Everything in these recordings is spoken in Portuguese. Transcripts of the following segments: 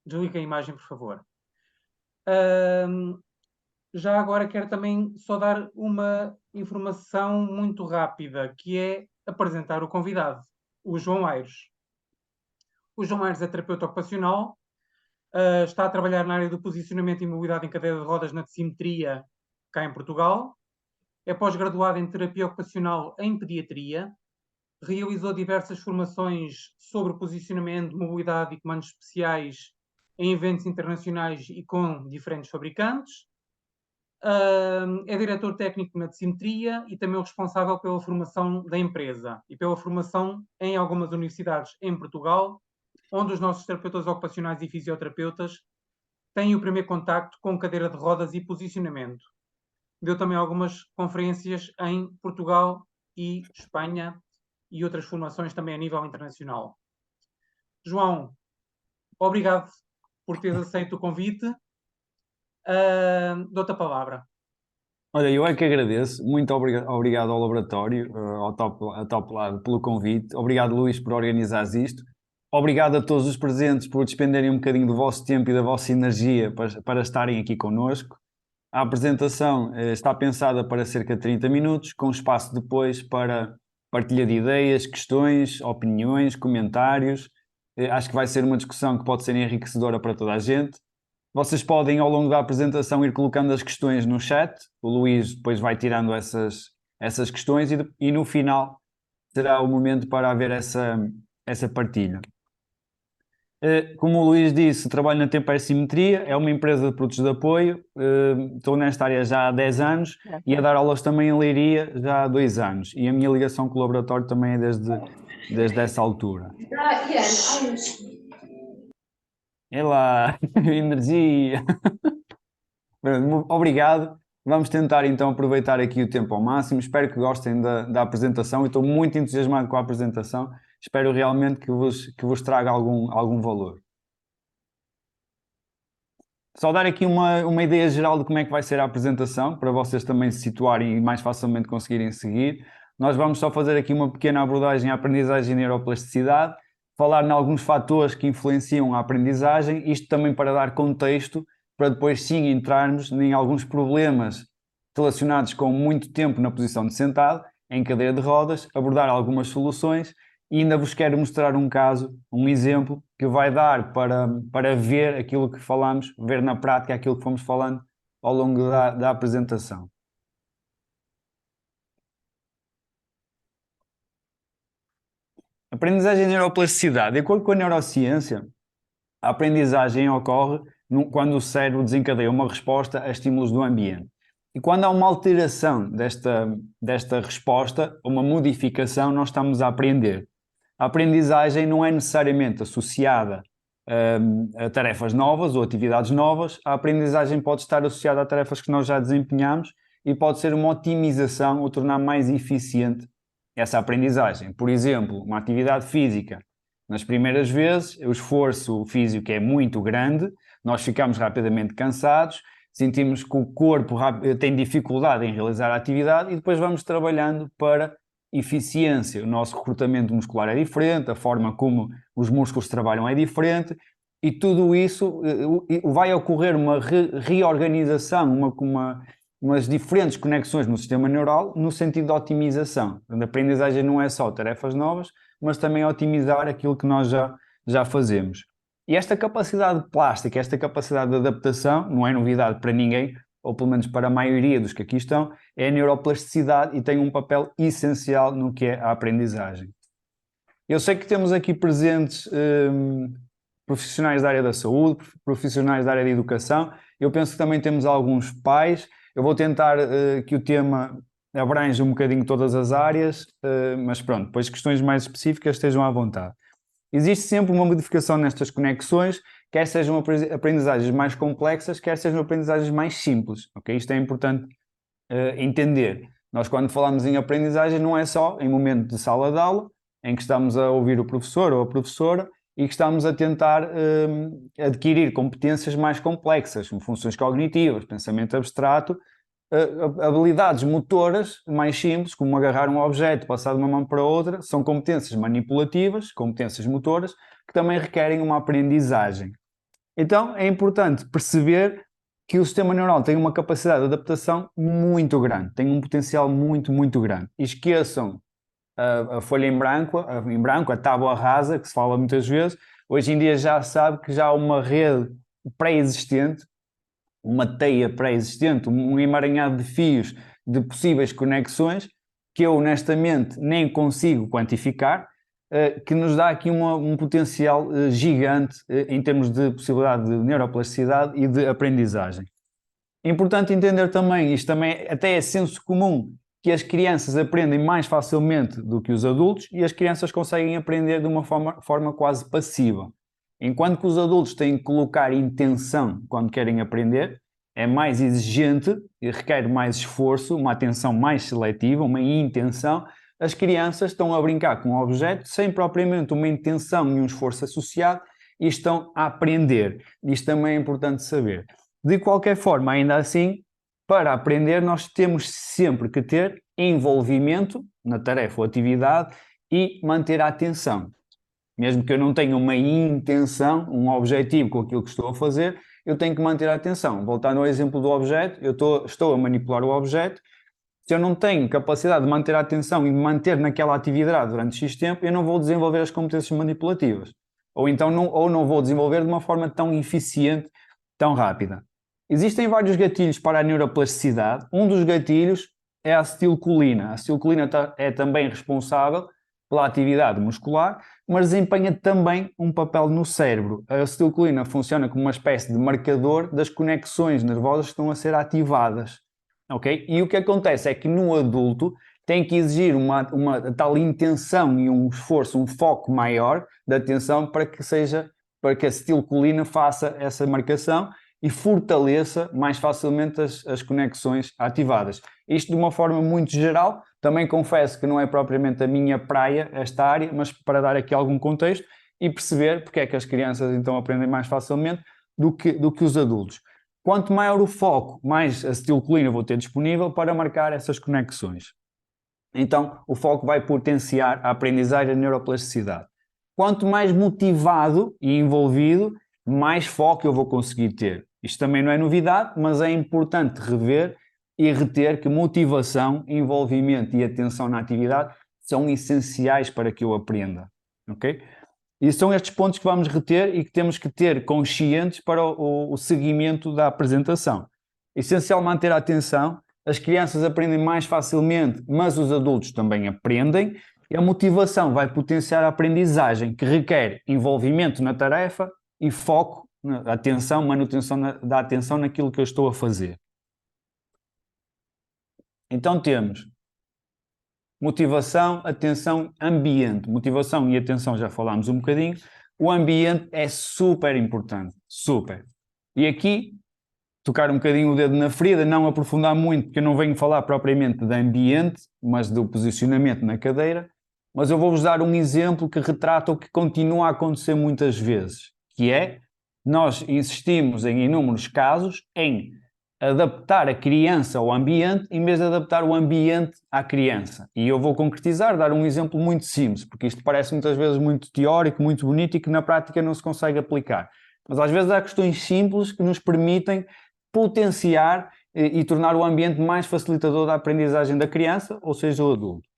Desliga a imagem, por favor. Ahm, Já agora quero também só dar uma informação muito rápida, que é apresentar o convidado, o João Aires. O João Aires é terapeuta ocupacional, está a trabalhar na área do posicionamento e mobilidade em cadeira de rodas na Simetria, cá em Portugal. É pós-graduado em terapia ocupacional em pediatria. Realizou diversas formações sobre posicionamento, mobilidade e comandos especiais em eventos internacionais e com diferentes fabricantes. É diretor técnico na Simetria e também o responsável pela formação da empresa e pela formação em algumas universidades em Portugal, onde os nossos terapeutas ocupacionais e fisioterapeutas têm o primeiro contacto com cadeira de rodas e posicionamento. Deu também algumas conferências em Portugal e Espanha e outras formações também a nível internacional. João, obrigado por teres aceito o convite. Dou-te a palavra. Olha, eu é que agradeço. Muito obrigado ao laboratório, ao Top Lab, pelo convite. Obrigado, Luís, por organizares isto. Obrigado a todos os presentes por despenderem um bocadinho do vosso tempo e da vossa energia para estarem aqui connosco. A apresentação está pensada para cerca de 30 minutos, com espaço depois para partilha de ideias, questões, opiniões, comentários. Acho que vai ser uma discussão que pode ser enriquecedora para toda a gente. Vocês podem, ao longo da apresentação, ir colocando as questões no chat. O Luís depois vai tirando essas questões e no final será o momento para haver essa partilha. Como o Luís disse, trabalho na Tempera Simetria, é uma empresa de produtos de apoio. Estou nesta área já há 10 anos e a dar aulas também em Leiria já há 2 anos. E a minha ligação com o laboratório também é desde essa altura. É lá, energia! Obrigado. Vamos tentar então aproveitar aqui o tempo ao máximo. Espero que gostem da apresentação. Eu estou muito entusiasmado com a apresentação. Espero realmente que vos traga algum valor. Só dar aqui uma ideia geral de como é que vai ser a apresentação, para vocês também se situarem e mais facilmente conseguirem seguir. Nós vamos só fazer aqui uma pequena abordagem à aprendizagem e neuroplasticidade, falar em alguns fatores que influenciam a aprendizagem, isto também para dar contexto, para depois sim entrarmos em alguns problemas relacionados com muito tempo na posição de sentado, em cadeira de rodas, abordar algumas soluções e ainda vos quero mostrar um caso, um exemplo, que vai dar para ver aquilo que falamos, ver na prática aquilo que fomos falando ao longo da apresentação. Aprendizagem e neuroplasticidade. De acordo com a neurociência, a aprendizagem ocorre quando o cérebro desencadeia uma resposta a estímulos do ambiente. E quando há uma alteração desta resposta, uma modificação, nós estamos a aprender. A aprendizagem não é necessariamente associada a tarefas novas ou atividades novas. A aprendizagem pode estar associada a tarefas que nós já desempenhamos e pode ser uma otimização ou tornar mais eficiente essa aprendizagem. Por exemplo, uma atividade física. Nas primeiras vezes, o esforço físico é muito grande, nós ficamos rapidamente cansados, sentimos que o corpo tem dificuldade em realizar a atividade e depois vamos trabalhando para eficiência. O nosso recrutamento muscular é diferente, a forma como os músculos trabalham é diferente e tudo isso vai ocorrer uma reorganização, umas diferentes conexões no sistema neural no sentido de otimização. A aprendizagem não é só tarefas novas, mas também otimizar aquilo que nós já fazemos. E esta capacidade plástica, esta capacidade de adaptação, não é novidade para ninguém, ou pelo menos para a maioria dos que aqui estão, é a neuroplasticidade e tem um papel essencial no que é a aprendizagem. Eu sei que temos aqui presentes profissionais da área da saúde, profissionais da área da educação, eu penso que também temos alguns pais. Eu vou tentar que o tema abrange um bocadinho todas as áreas, mas pronto, depois questões mais específicas estejam à vontade. Existe sempre uma modificação nestas conexões, quer sejam aprendizagens mais complexas, quer sejam aprendizagens mais simples, ok? Isto é importante entender. Nós, quando falamos em aprendizagem, não é só em momento de sala de aula, em que estamos a ouvir o professor ou a professora e que estamos a tentar adquirir competências mais complexas, como funções cognitivas, pensamento abstrato, habilidades motoras mais simples, como agarrar um objeto, passar de uma mão para outra, são competências manipulativas, competências motoras, que também requerem uma aprendizagem. Então, é importante perceber que o sistema neural tem uma capacidade de adaptação muito grande, tem um potencial muito, muito grande. E esqueçam a folha em branco, a tábua rasa, que se fala muitas vezes. Hoje em dia já sabe que já há uma rede pré-existente, uma teia pré-existente, um emaranhado de fios de possíveis conexões que eu honestamente nem consigo quantificar, que nos dá aqui um potencial gigante em termos de possibilidade de neuroplasticidade e de aprendizagem. É importante entender também, isto também até é senso comum, que as crianças aprendem mais facilmente do que os adultos e as crianças conseguem aprender de uma forma quase passiva. Enquanto que os adultos têm que colocar intenção quando querem aprender, é mais exigente e requer mais esforço, uma atenção mais seletiva, uma intenção. As crianças estão a brincar com um objeto sem propriamente uma intenção e um esforço associado e estão a aprender. Isto também é importante saber. De qualquer forma, ainda assim, para aprender nós temos sempre que ter envolvimento na tarefa ou atividade e manter a atenção. Mesmo que eu não tenha uma intenção, um objetivo com aquilo que estou a fazer, eu tenho que manter a atenção. Voltando ao exemplo do objeto, eu estou a manipular o objeto. Se eu não tenho capacidade de manter a atenção e de manter naquela atividade durante X tempo, eu não vou desenvolver as competências manipulativas. Ou então não vou desenvolver de uma forma tão eficiente, tão rápida. Existem vários gatilhos para a neuroplasticidade. Um dos gatilhos é a acetilcolina. A acetilcolina é também responsável pela atividade muscular, mas desempenha também um papel no cérebro. A acetilcolina funciona como uma espécie de marcador das conexões nervosas que estão a ser ativadas. Okay? E o que acontece é que no adulto tem que exigir uma tal intenção e um esforço, um foco maior de atenção para que a acetilcolina faça essa marcação e fortaleça mais facilmente as conexões ativadas. Isto de uma forma muito geral, também confesso que não é propriamente a minha praia esta área, mas para dar aqui algum contexto e perceber porque é que as crianças então aprendem mais facilmente do que os adultos. Quanto maior o foco, mais acetilcolina vou ter disponível para marcar essas conexões. Então, o foco vai potenciar a aprendizagem e a neuroplasticidade. Quanto mais motivado e envolvido, mais foco eu vou conseguir ter. Isto também não é novidade, mas é importante rever e reter que motivação, envolvimento e atenção na atividade são essenciais para que eu aprenda. Ok? E são estes pontos que vamos reter e que temos que ter conscientes para o seguimento da apresentação. É essencial manter a atenção. As crianças aprendem mais facilmente, mas os adultos também aprendem. E a motivação vai potenciar a aprendizagem, que requer envolvimento na tarefa e foco, atenção, manutenção da atenção naquilo que eu estou a fazer. Então temos motivação, atenção, ambiente. Motivação e atenção já falámos um bocadinho. O ambiente é super importante, super. E aqui, tocar um bocadinho o dedo na ferida, não aprofundar muito, porque eu não venho falar propriamente de ambiente, mas do posicionamento na cadeira. Mas eu vou-vos dar um exemplo que retrata o que continua a acontecer muitas vezes, que é, nós insistimos em inúmeros casos em adaptar a criança ao ambiente em vez de adaptar o ambiente à criança. E eu vou concretizar, dar um exemplo muito simples, porque isto parece muitas vezes muito teórico, muito bonito e que na prática não se consegue aplicar. Mas às vezes há questões simples que nos permitem potenciar e tornar o ambiente mais facilitador da aprendizagem da criança, ou seja, o adulto.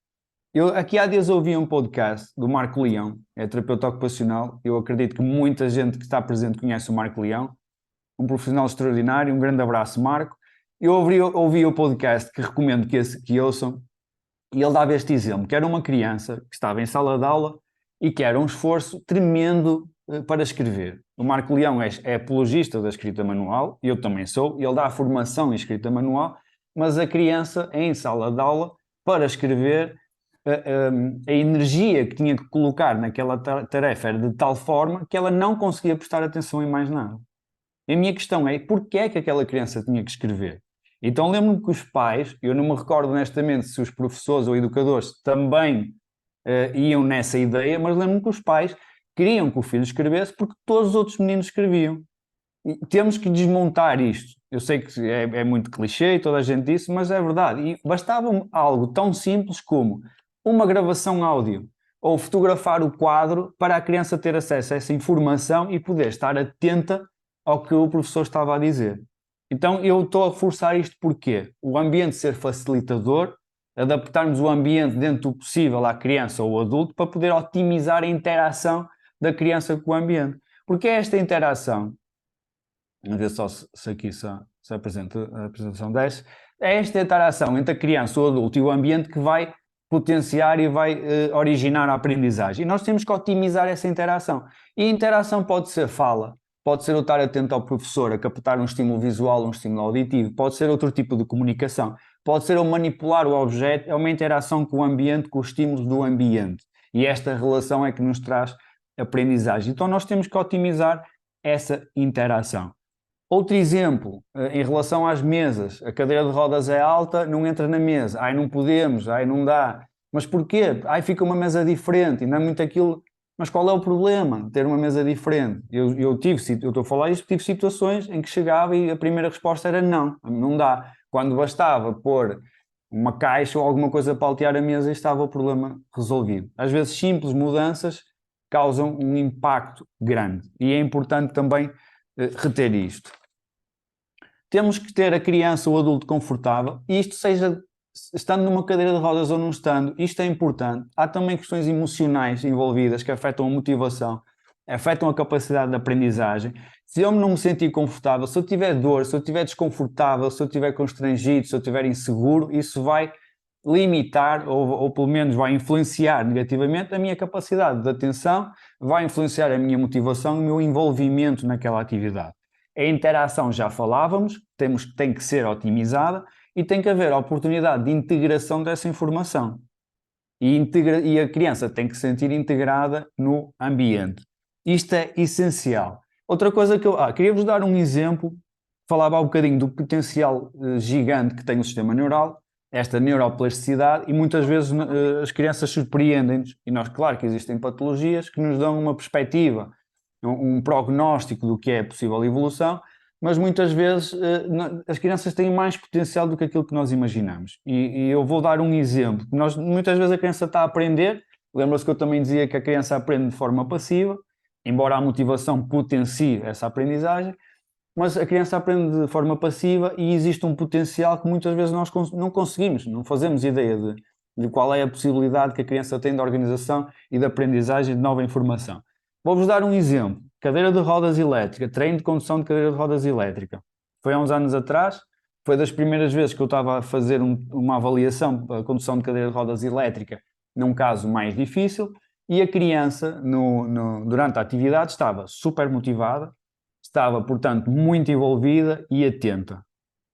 Eu aqui há dias ouvi um podcast do Marco Leão, é terapeuta ocupacional. Eu acredito que muita gente que está presente conhece o Marco Leão, um profissional extraordinário. Um grande abraço, Marco. Eu ouvi o podcast que recomendo que ouçam, e ele dava este exemplo, que era uma criança que estava em sala de aula e que era um esforço tremendo para escrever. O Marco Leão é apologista da escrita manual, eu também sou, e ele dá a formação em escrita manual, mas a criança em sala de aula, para escrever, a energia que tinha que colocar naquela tarefa era de tal forma que ela não conseguia prestar atenção em mais nada. A minha questão é, porquê é que aquela criança tinha que escrever? Então lembro-me que os pais, eu não me recordo honestamente se os professores ou educadores também iam nessa ideia, mas lembro-me que os pais queriam que o filho escrevesse porque todos os outros meninos escreviam. E temos que desmontar isto. Eu sei que é muito clichê, toda a gente disse, mas é verdade. E bastava algo tão simples como uma gravação áudio ou fotografar o quadro para a criança ter acesso a essa informação e poder estar atenta ao que o professor estava a dizer. Então eu estou a reforçar isto porque o ambiente ser facilitador, adaptarmos o ambiente dentro do possível à criança ou ao adulto para poder otimizar a interação da criança com o ambiente. Porque é esta interação, vamos ver só se aqui se apresenta, a apresentação desce, é esta interação entre a criança, o adulto e o ambiente que vai potenciar e vai originar a aprendizagem. E nós temos que otimizar essa interação. E a interação pode ser fala, pode ser eu estar atento ao professor, a captar um estímulo visual, um estímulo auditivo, pode ser outro tipo de comunicação, pode ser eu manipular o objeto, é uma interação com o ambiente, com os estímulos do ambiente. E esta relação é que nos traz aprendizagem. Então nós temos que otimizar essa interação. Outro exemplo, em relação às mesas, a cadeira de rodas é alta, não entra na mesa, não podemos, não dá. Mas porquê? Fica uma mesa diferente, e não é muito aquilo. Mas qual é o problema de ter uma mesa diferente? Eu estou a falar isto, tive situações em que chegava e a primeira resposta era não dá. Quando bastava pôr uma caixa ou alguma coisa para altear a mesa e estava o problema resolvido. Às vezes simples mudanças causam um impacto grande e é importante também reter isto. Temos que ter a criança ou o adulto confortável, e isto seja estando numa cadeira de rodas ou não estando, isto é importante. Há também questões emocionais envolvidas que afetam a motivação, afetam a capacidade de aprendizagem. Se eu não me sentir confortável, se eu tiver dor, se eu estiver desconfortável, se eu estiver constrangido, se eu estiver inseguro, isso vai limitar ou pelo menos vai influenciar negativamente a minha capacidade de atenção, vai influenciar a minha motivação e o meu envolvimento naquela atividade. A interação já falávamos, tem que ser otimizada e tem que haver a oportunidade de integração dessa informação. E a criança tem que se sentir integrada no ambiente. Isto é essencial. Outra coisa que eu queria-vos dar um exemplo, falava há um bocadinho do potencial gigante que tem o sistema neural, esta neuroplasticidade, e muitas vezes as crianças surpreendem-nos, e nós, claro que existem patologias que nos dão uma perspectiva, um prognóstico do que é possível evolução, mas muitas vezes as crianças têm mais potencial do que aquilo que nós imaginamos. E eu vou dar um exemplo. Muitas vezes a criança está a aprender, lembra-se que eu também dizia que a criança aprende de forma passiva, embora a motivação potencie essa aprendizagem, mas a criança aprende de forma passiva e existe um potencial que muitas vezes nós não conseguimos, não fazemos ideia de qual é a possibilidade que a criança tem de organização e de aprendizagem de nova informação. Vou-vos dar um exemplo. Cadeira de rodas elétrica, treino de condução de cadeira de rodas elétrica. Foi há uns anos atrás, foi das primeiras vezes que eu estava a fazer uma avaliação para a condução de cadeira de rodas elétrica num caso mais difícil e a criança, durante a atividade, estava super motivada, estava, portanto, muito envolvida e atenta.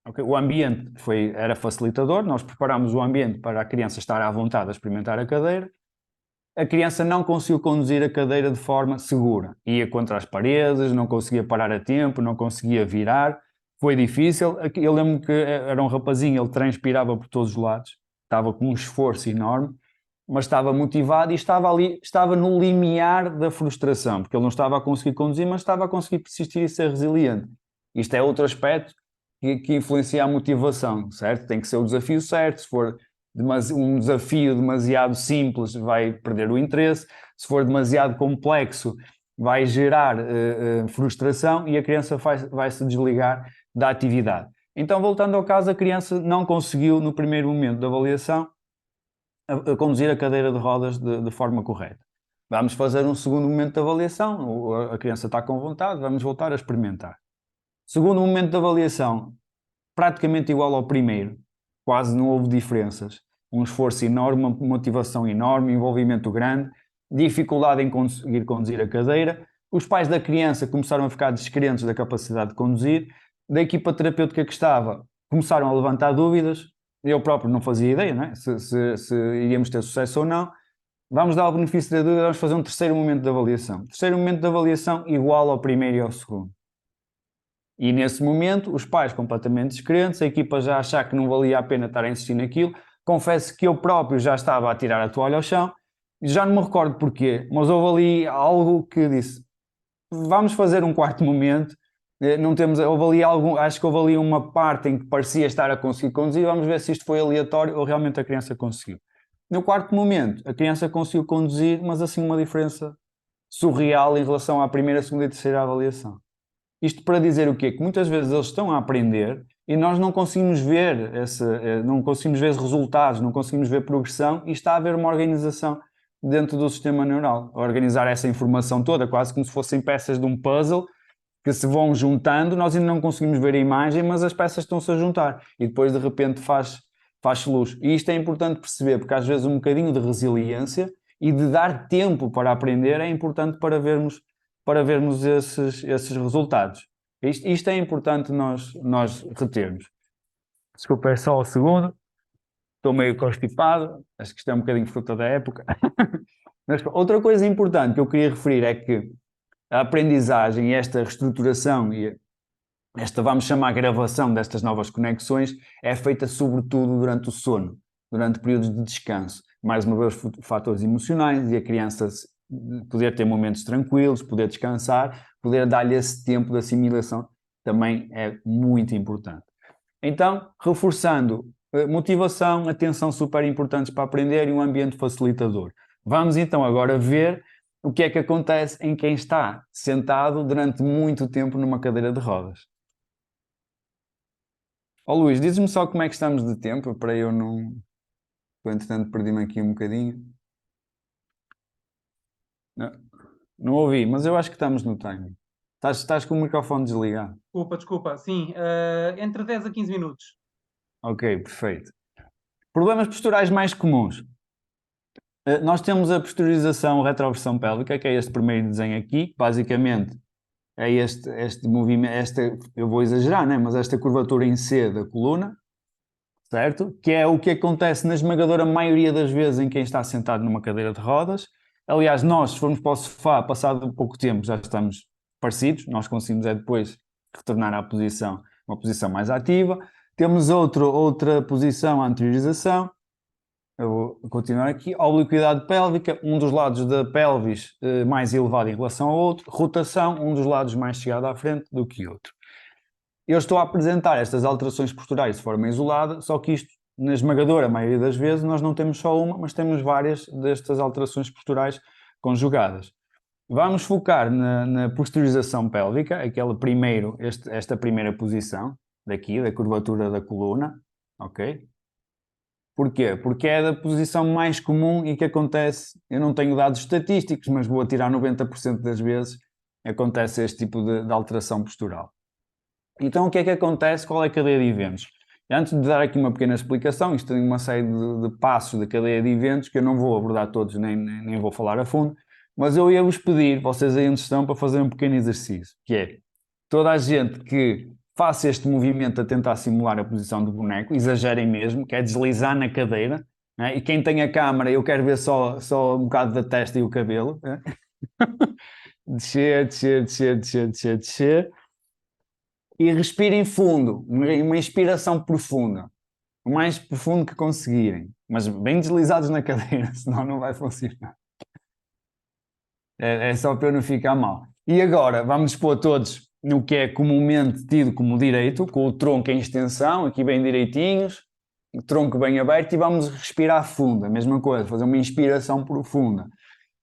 Okay? O ambiente era facilitador, nós preparámos o ambiente para a criança estar à vontade a experimentar a cadeira. A criança não conseguiu conduzir a cadeira de forma segura. Ia contra as paredes, não conseguia parar a tempo, não conseguia virar. Foi difícil. Eu lembro que era um rapazinho, ele transpirava por todos os lados, estava com um esforço enorme, mas estava motivado e estava no limiar da frustração, porque ele não estava a conseguir conduzir, mas estava a conseguir persistir e ser resiliente. Isto é outro aspecto que influencia a motivação, certo? Tem que ser o desafio certo. Se for um desafio demasiado simples, vai perder o interesse. Se for demasiado complexo, vai gerar frustração e a criança vai se desligar da atividade. Então, voltando ao caso, a criança não conseguiu, no primeiro momento da avaliação, a conduzir a cadeira de rodas de forma correta. Vamos fazer um segundo momento de avaliação, a criança está com vontade, vamos voltar a experimentar. Segundo momento de avaliação, praticamente igual ao primeiro, quase não houve diferenças. Um esforço enorme, uma motivação enorme, envolvimento grande, dificuldade em conseguir conduzir a cadeira. Os pais da criança começaram a ficar descrentes da capacidade de conduzir. Da equipa terapêutica que estava, começaram a levantar dúvidas. Eu próprio não fazia ideia, não é? se iríamos ter sucesso ou não. Vamos dar o benefício da dúvida, vamos fazer um terceiro momento de avaliação. Terceiro momento de avaliação igual ao primeiro e ao segundo. E nesse momento, os pais completamente descrentes, a equipa já achar que não valia a pena estar a insistir naquilo. Confesso que eu próprio já estava a tirar a toalha ao chão, já não me recordo porquê, mas houve ali algo que disse, vamos fazer um quarto momento, Não temos, acho que houve ali uma parte em que parecia estar a conseguir conduzir, vamos ver se isto foi aleatório ou realmente a criança conseguiu. No quarto momento, a criança conseguiu conduzir, mas assim uma diferença surreal em relação à primeira, segunda e terceira avaliação. Isto para dizer o quê? Que muitas vezes eles estão a aprender e nós não conseguimos ver não conseguimos ver resultados, não conseguimos ver progressão e está a haver uma organização dentro do sistema neural, a organizar essa informação toda, quase como se fossem peças de um puzzle que se vão juntando, nós ainda não conseguimos ver a imagem, mas as peças estão-se a juntar e depois de repente faz luz. E isto é importante perceber, porque às vezes um bocadinho de resiliência e de dar tempo para aprender é importante para vermos esses resultados. Isto é importante nós retermos. Desculpa, é só o segundo. Estou meio constipado, acho que isto é um bocadinho fruta da época. Mas outra coisa importante que eu queria referir é que a aprendizagem e esta reestruturação e esta, vamos chamar, gravação destas novas conexões é feita sobretudo durante o sono, durante períodos de descanso. Mais uma vez, fatores emocionais e a criança poder ter momentos tranquilos, poder descansar, poder dar-lhe esse tempo de assimilação também é muito importante. Então, reforçando motivação, atenção super importantes para aprender e um ambiente facilitador. Vamos então agora ver o que é que acontece em quem está sentado durante muito tempo numa cadeira de rodas. Ó Luís, diz-me só como é que estamos de tempo, para eu não... Entretanto, perdi-me aqui um bocadinho. Não, não ouvi, mas eu acho que estamos no timing. Estás com o microfone desligado. Desculpa. Sim, entre 10 a 15 minutos. Ok, perfeito. Problemas posturais mais comuns. Nós temos a posteriorização retroversão pélvica, que é este primeiro desenho aqui. Basicamente, é este movimento, eu vou exagerar, né? Mas esta curvatura em C da coluna, certo? Que é o que acontece na esmagadora maioria das vezes em quem está sentado numa cadeira de rodas. Aliás, nós, se formos para o sofá, passado pouco tempo, já estamos parecidos, nós conseguimos depois retornar à posição, uma posição mais ativa. Temos outra posição, a anteriorização. Eu vou continuar aqui. Obliquidade pélvica, um dos lados da pelvis mais elevado em relação ao outro. Rotação, um dos lados mais chegado à frente do que o outro. Eu estou a apresentar estas alterações posturais de forma isolada, só que isto, na esmagadora maioria das vezes, nós não temos só uma, mas temos várias destas alterações posturais conjugadas. Vamos focar na posteriorização pélvica, esta primeira posição, daqui, da curvatura da coluna, ok? Porquê? Porque é da posição mais comum e que acontece, eu não tenho dados estatísticos, mas vou atirar 90% das vezes, acontece este tipo de alteração postural. Então, o que é que acontece? Qual é a cadeia de eventos? Antes de dar aqui uma pequena explicação, isto tem uma série de passos da cadeia de eventos que eu não vou abordar todos, nem vou falar a fundo, mas eu ia-vos pedir, vocês aí onde estão, para fazer um pequeno exercício, que é toda a gente que faça este movimento a tentar simular a posição do boneco, exagerem mesmo, que é deslizar na cadeira, né? E quem tem a câmara, eu quero ver só um bocado da testa e o cabelo, né? Descer, descer, descer, descer, descer, descer. E respirem fundo, uma inspiração profunda, o mais profundo que conseguirem, mas bem deslizados na cadeira, senão não vai funcionar. É só para eu não ficar mal. E agora vamos pôr todos no que é comumente tido como direito, com o tronco em extensão, aqui bem direitinhos, o tronco bem aberto, e vamos respirar fundo, a mesma coisa, fazer uma inspiração profunda.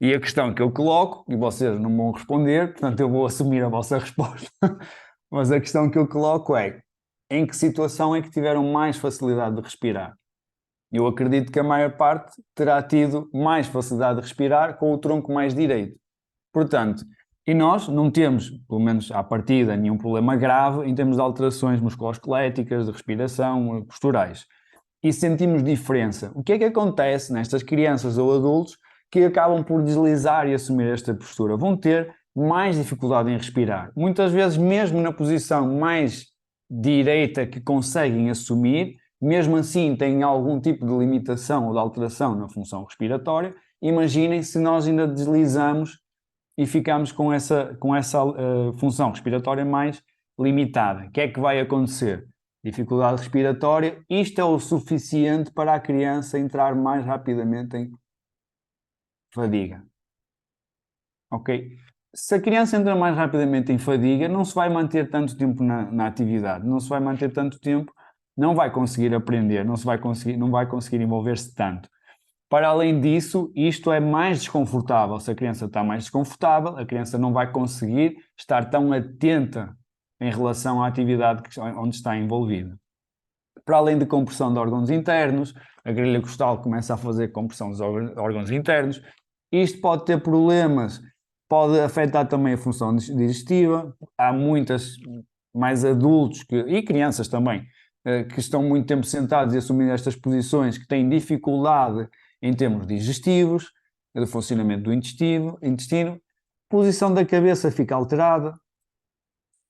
E a questão que eu coloco, e vocês não vão responder, portanto eu vou assumir a vossa resposta, mas a questão que eu coloco é: em que situação é que tiveram mais facilidade de respirar? Eu acredito que a maior parte terá tido mais facilidade de respirar com o tronco mais direito. Portanto, e nós não temos, pelo menos à partida, nenhum problema grave em termos de alterações musculoesqueléticas, de respiração, posturais. E sentimos diferença. O que é que acontece nestas crianças ou adultos que acabam por deslizar e assumir esta postura? Vão ter mais dificuldade em respirar. Muitas vezes, mesmo na posição mais direita que conseguem assumir, mesmo assim têm algum tipo de limitação ou de alteração na função respiratória. Imaginem se nós ainda deslizamos e ficamos com essa função respiratória mais limitada. O que é que vai acontecer? Dificuldade respiratória. Isto é o suficiente para a criança entrar mais rapidamente em fadiga. Ok? se a criança entra mais rapidamente em fadiga, não se vai manter tanto tempo na atividade, não se vai manter tanto tempo, não vai conseguir aprender, não vai conseguir envolver-se tanto. Para além disso, isto é mais desconfortável. Se a criança está mais desconfortável, a criança não vai conseguir estar tão atenta em relação à atividade onde está envolvida. Para além de compressão de órgãos internos, a grelha costal começa a fazer compressão dos órgãos internos. Isto pode ter problemas, pode afetar também a função digestiva. Há muitas mais adultos e crianças também que estão muito tempo sentados e assumindo estas posições, que têm dificuldade em termos digestivos, de funcionamento do intestino, posição da cabeça fica alterada,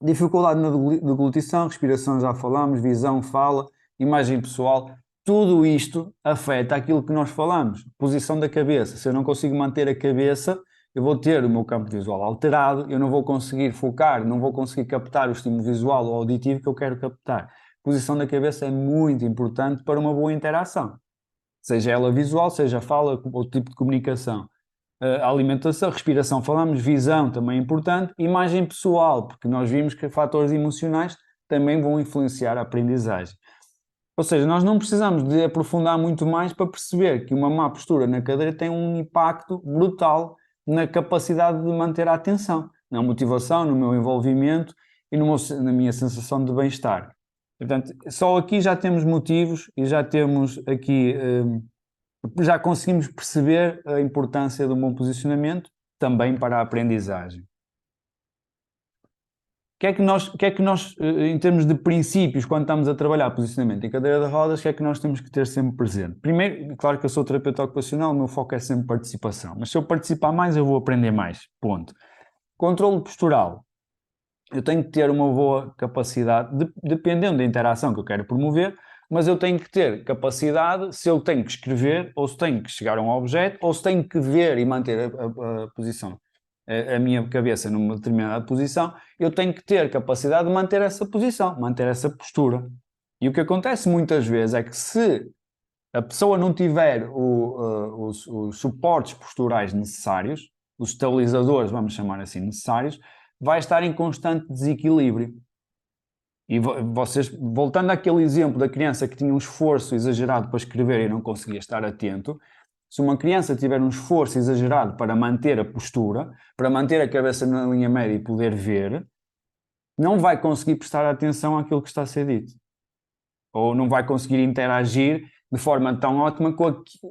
dificuldade na deglutição, respiração já falámos, visão, fala, imagem pessoal, tudo isto afeta aquilo que nós falamos, posição da cabeça. Se eu não consigo manter a cabeça, eu vou ter o meu campo visual alterado, eu não vou conseguir focar, não vou conseguir captar o estímulo visual ou auditivo que eu quero captar. Posição da cabeça é muito importante para uma boa interação, seja ela visual, seja fala ou tipo de comunicação. A alimentação, respiração falamos, visão também é importante, imagem pessoal, porque nós vimos que fatores emocionais também vão influenciar a aprendizagem. Ou seja, nós não precisamos de aprofundar muito mais para perceber que uma má postura na cadeira tem um impacto brutal na capacidade de manter a atenção, na motivação, no meu envolvimento e na minha sensação de bem-estar. Portanto, só aqui já temos motivos e já temos aqui, já conseguimos perceber a importância do bom posicionamento também para a aprendizagem. O que é que nós, em termos de princípios, quando estamos a trabalhar posicionamento em cadeira de rodas, o que é que nós temos que ter sempre presente? Primeiro, claro que eu sou terapeuta ocupacional, o meu foco é sempre participação, mas se eu participar mais, eu vou aprender mais, ponto. Controle postural. Eu tenho que ter uma boa capacidade, dependendo da interação que eu quero promover, mas eu tenho que ter capacidade, se eu tenho que escrever, ou se tenho que chegar a um objeto, ou se tenho que ver e manter a posição, a minha cabeça numa determinada posição, eu tenho que ter capacidade de manter essa posição, manter essa postura. E o que acontece muitas vezes é que se a pessoa não tiver os suportes posturais necessários, os estabilizadores, vamos chamar assim, necessários, vai estar em constante desequilíbrio. E vocês, voltando àquele exemplo da criança que tinha um esforço exagerado para escrever e não conseguia estar atento, se uma criança tiver um esforço exagerado para manter a postura, para manter a cabeça na linha média e poder ver, não vai conseguir prestar atenção àquilo que está a ser dito. Ou não vai conseguir interagir de forma tão ótima,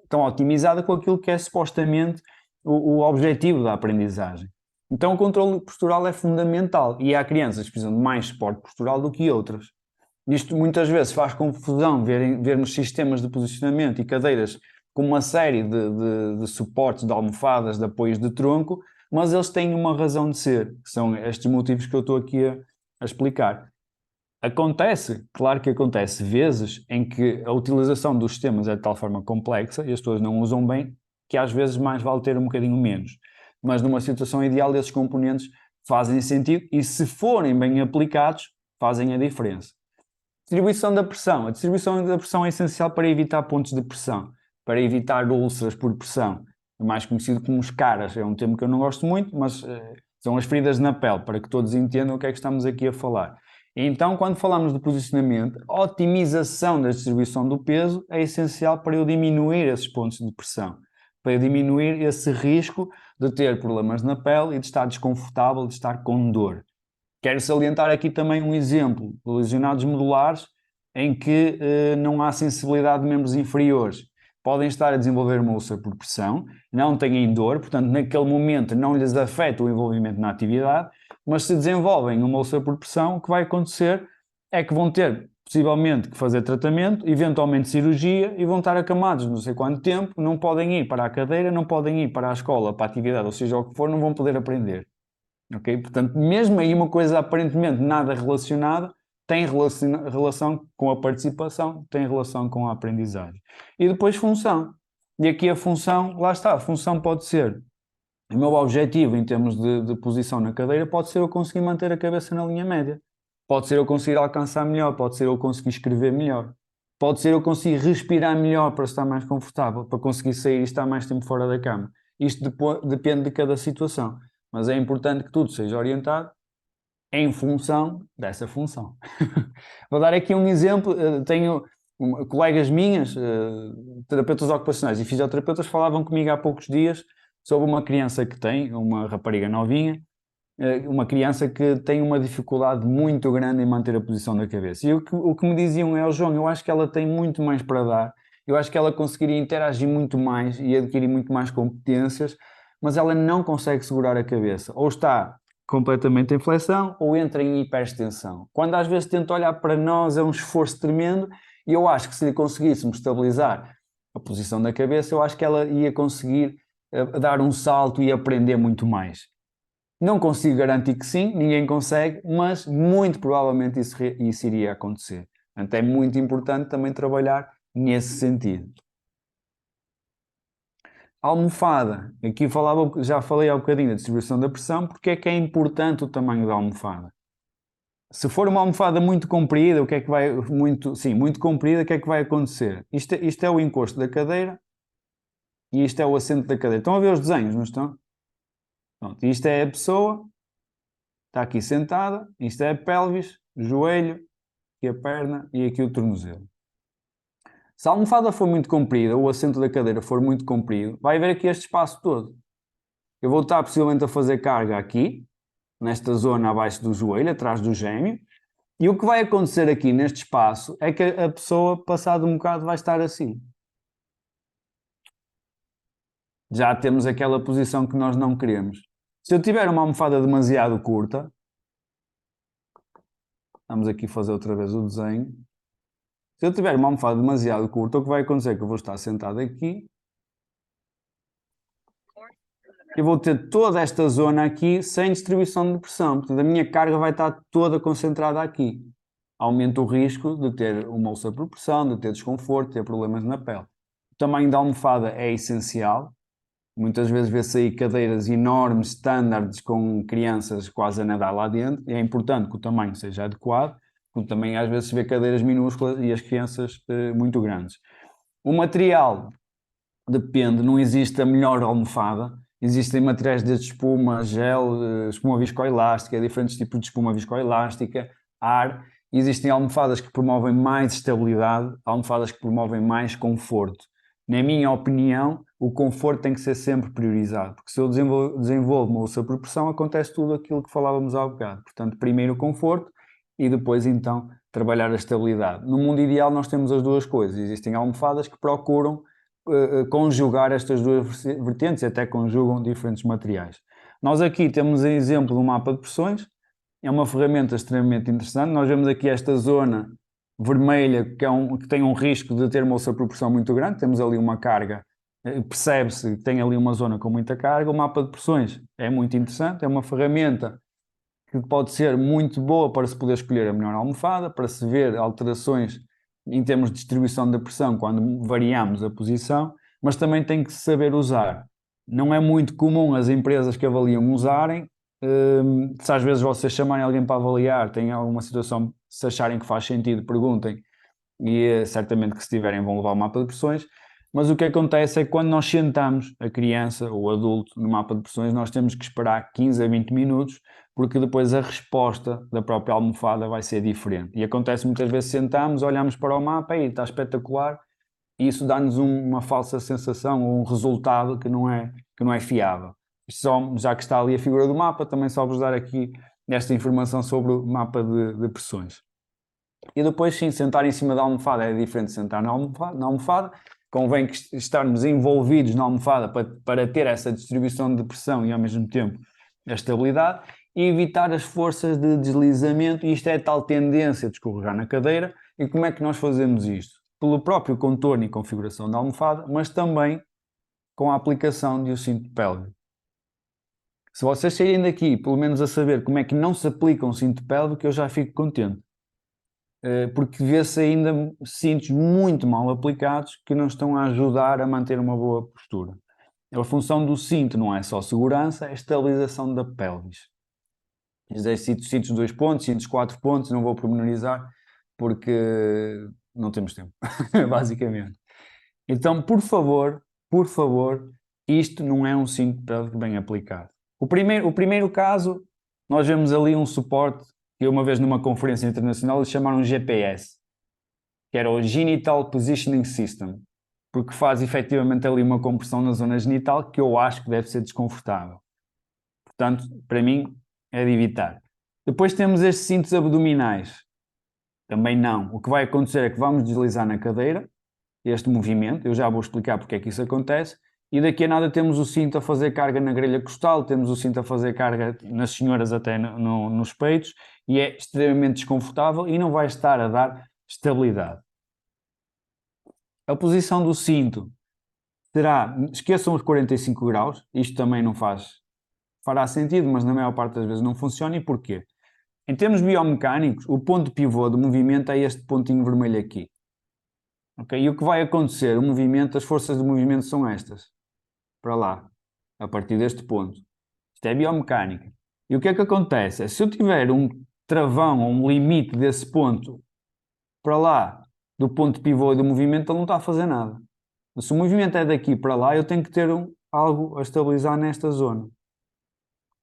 tão otimizada com aquilo que é supostamente o objetivo da aprendizagem. Então o controle postural é fundamental e há crianças que precisam de mais suporte postural do que outras. Isto muitas vezes faz confusão vermos sistemas de posicionamento e cadeiras com uma série de suportes, de almofadas, de apoios de tronco, mas eles têm uma razão de ser, que são estes motivos que eu estou aqui a explicar. Acontece, claro que acontece, vezes em que a utilização dos sistemas é de tal forma complexa e as pessoas não usam bem, que às vezes mais vale ter um bocadinho menos. Mas numa situação ideal, esses componentes fazem sentido e, se forem bem aplicados, fazem a diferença. Distribuição da pressão. A distribuição da pressão é essencial para evitar pontos de pressão, para evitar úlceras por pressão, mais conhecido como os caras. É um termo que eu não gosto muito, mas são as feridas na pele, para que todos entendam o que é que estamos aqui a falar. Então, quando falamos de posicionamento, a otimização da distribuição do peso é essencial para eu diminuir esses pontos de pressão, para eu diminuir esse risco de ter problemas na pele e de estar desconfortável, de estar com dor. Quero salientar aqui também um exemplo de lesionados medulares em que não há sensibilidade de membros inferiores. Podem estar a desenvolver uma úlcera por pressão, não têm dor, portanto, naquele momento não lhes afeta o envolvimento na atividade, mas se desenvolvem uma úlcera por pressão, o que vai acontecer é que vão ter, possivelmente, que fazer tratamento, eventualmente cirurgia, e vão estar acamados não sei quanto tempo, não podem ir para a cadeira, não podem ir para a escola, para a atividade, ou seja, o que for, não vão poder aprender. Okay? Portanto, mesmo aí uma coisa aparentemente nada relacionada, tem relação com a participação, tem relação com a aprendizagem. E depois função. E aqui a função, lá está, a função pode ser, o meu objetivo em termos de posição na cadeira pode ser eu conseguir manter a cabeça na linha média. Pode ser eu conseguir alcançar melhor, pode ser eu conseguir escrever melhor. Pode ser eu conseguir respirar melhor para estar mais confortável, para conseguir sair e estar mais tempo fora da cama. Isto depende de cada situação. mas é importante que tudo seja orientado em função dessa função. Vou dar aqui um exemplo. Tenho colegas minhas, terapeutas ocupacionais e fisioterapeutas, falavam comigo há poucos dias sobre uma criança que tem, uma rapariga novinha, uma criança que tem uma dificuldade muito grande em manter a posição da cabeça. E o que me diziam é: João, eu acho que ela tem muito mais para dar, eu acho que ela conseguiria interagir muito mais e adquirir muito mais competências, mas ela não consegue segurar a cabeça. Ou está completamente em flexão ou entra em hiperextensão. Quando às vezes tento olhar para nós é um esforço tremendo, e eu acho que se conseguíssemos estabilizar a posição da cabeça, eu acho que ela ia conseguir dar um salto e aprender muito mais. Não consigo garantir que sim, ninguém consegue, mas muito provavelmente isso iria acontecer. Portanto, é muito importante também trabalhar nesse sentido. Almofada. Aqui já falei há um bocadinho da distribuição da pressão, porque é que é importante o tamanho da almofada. Se for uma almofada muito comprida, o que é que vai muito comprida, o que é que vai acontecer? Isto é o encosto da cadeira e isto é o assento da cadeira. Estão a ver os desenhos, não estão? Pronto, isto é a pessoa, está aqui sentada, isto é a pelvis, o joelho, aqui a perna e aqui o tornozelo. Se a almofada for muito comprida, ou o assento da cadeira for muito comprido, vai haver aqui este espaço todo. Eu vou estar possivelmente a fazer carga aqui, nesta zona abaixo do joelho, atrás do gêmeo, e o que vai acontecer aqui neste espaço é que a pessoa, passado um bocado, vai estar assim. Já temos aquela posição que nós não queremos. Se eu tiver uma almofada demasiado curta, vamos aqui fazer outra vez o desenho. Se eu tiver uma almofada demasiado curta, o que vai acontecer é que eu vou estar sentado aqui e vou ter toda esta zona aqui sem distribuição de pressão. Portanto, a minha carga vai estar toda concentrada aqui. Aumenta o risco de ter uma úlcera por pressão, de ter desconforto, de ter problemas na pele. O tamanho da almofada é essencial. Muitas vezes vê-se aí cadeiras enormes, standards, com crianças quase a nadar lá dentro. E é importante que o tamanho seja adequado, porque também às vezes se vê cadeiras minúsculas e as crianças muito grandes. O material depende, não existe a melhor almofada. Existem materiais de espuma, gel, espuma viscoelástica, diferentes tipos de espuma viscoelástica, ar. Existem almofadas que promovem mais estabilidade, almofadas que promovem mais conforto. Na minha opinião, o conforto tem que ser sempre priorizado, porque se eu desenvolvo uma úlcera por pressão, acontece tudo aquilo que falávamos há bocado. Portanto, primeiro o conforto e depois, então, trabalhar a estabilidade. No mundo ideal, nós temos as duas coisas. Existem almofadas que procuram conjugar estas duas vertentes, até conjugam diferentes materiais. Nós aqui temos um exemplo do mapa de pressões, é uma ferramenta extremamente interessante. Nós vemos aqui esta zona vermelha que tem um risco de ter uma úlcera por pressão muito grande, temos ali uma carga, percebe-se que tem ali uma zona com muita carga. O mapa de pressões é muito interessante, é uma ferramenta que pode ser muito boa para se poder escolher a melhor almofada, para se ver alterações em termos de distribuição da pressão quando variamos a posição, mas também tem que se saber usar. Não é muito comum as empresas que avaliam usarem. Se às vezes vocês chamarem alguém para avaliar, tem alguma situação, se acharem que faz sentido, perguntem, e certamente que se tiverem vão levar o mapa de pressões. Mas o que acontece é que quando nós sentamos a criança ou o adulto no mapa de pressões, nós temos que esperar 15 a 20 minutos, porque depois a resposta da própria almofada vai ser diferente. E acontece muitas vezes, sentamos, olhamos para o mapa e está espetacular, e isso dá-nos uma falsa sensação ou um resultado que não é fiável. Só, já que está ali a figura do mapa, também só vos dar aqui esta informação sobre o mapa de pressões. E depois, sim, sentar em cima da almofada é diferente de sentar na almofada. Convém que estarmos envolvidos na almofada para ter essa distribuição de pressão e, ao mesmo tempo, a estabilidade, e evitar as forças de deslizamento. E isto é a tal tendência de escorregar na cadeira. E como é que nós fazemos isto? Pelo próprio contorno e configuração da almofada, mas também com a aplicação de um cinto pélvico. Se vocês saírem daqui, pelo menos a saber como é que não se aplica um cinto pélvico, eu já fico contente. Porque vê-se ainda cintos muito mal aplicados que não estão a ajudar a manter uma boa postura. A função do cinto não é só segurança, é estabilização da pelvis. Existem cintos de 2 pontos, cintos de 4 pontos, não vou pormenorizar porque não temos tempo, basicamente. Então, por favor, isto não é um cinto pélvico bem aplicado. O primeiro caso, nós vemos ali um suporte que uma vez numa conferência internacional eles chamaram GPS, que era o Genital Positioning System, porque faz efetivamente ali uma compressão na zona genital que eu acho que deve ser desconfortável. Portanto, para mim, é de evitar. Depois temos estes cintos abdominais. Também não. O que vai acontecer é que vamos deslizar na cadeira, este movimento, eu já vou explicar porque é que isso acontece, e daqui a nada temos o cinto a fazer carga na grelha costal, temos o cinto a fazer carga nas senhoras até nos peitos, e é extremamente desconfortável e não vai estar a dar estabilidade. A posição do cinto será, esqueçam os 45 graus, isto também não fará sentido, mas na maior parte das vezes não funciona. E porquê? Em termos biomecânicos, o ponto pivô do movimento é este pontinho vermelho aqui. Okay? E o que vai acontecer? O movimento, as forças do movimento são estas. Para lá. A partir deste ponto. Isto é biomecânica. E o que é que acontece? Se eu tiver um travão ou um limite desse ponto para lá do ponto pivô do movimento, ele não está a fazer nada. Se o movimento é daqui para lá, eu tenho que ter algo a estabilizar nesta zona.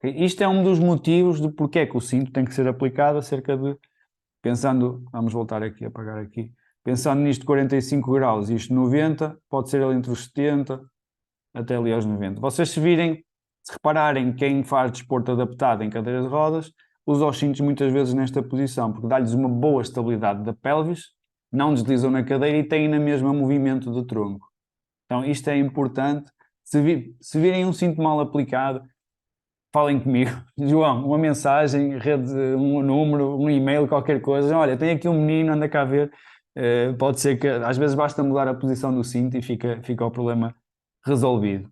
Isto é um dos motivos de porque é que o cinto tem que ser aplicado acerca de, pensando, vamos voltar aqui, apagar aqui, pensando nisto 45 graus, isto 90, pode ser ali entre os 70 até ali aos 90. Vocês se repararem, quem faz desporto adaptado em cadeira de rodas, usa os cintos muitas vezes nesta posição, porque dá-lhes uma boa estabilidade da pelvis, não deslizam na cadeira e têm na mesma movimento do tronco. Então isto é importante. Se virem um cinto mal aplicado, falem comigo. João, uma mensagem, rede, um número, um e-mail, qualquer coisa. Olha, tem aqui um menino, anda cá a ver. Pode ser que às vezes basta mudar a posição do cinto e fica o problema resolvido.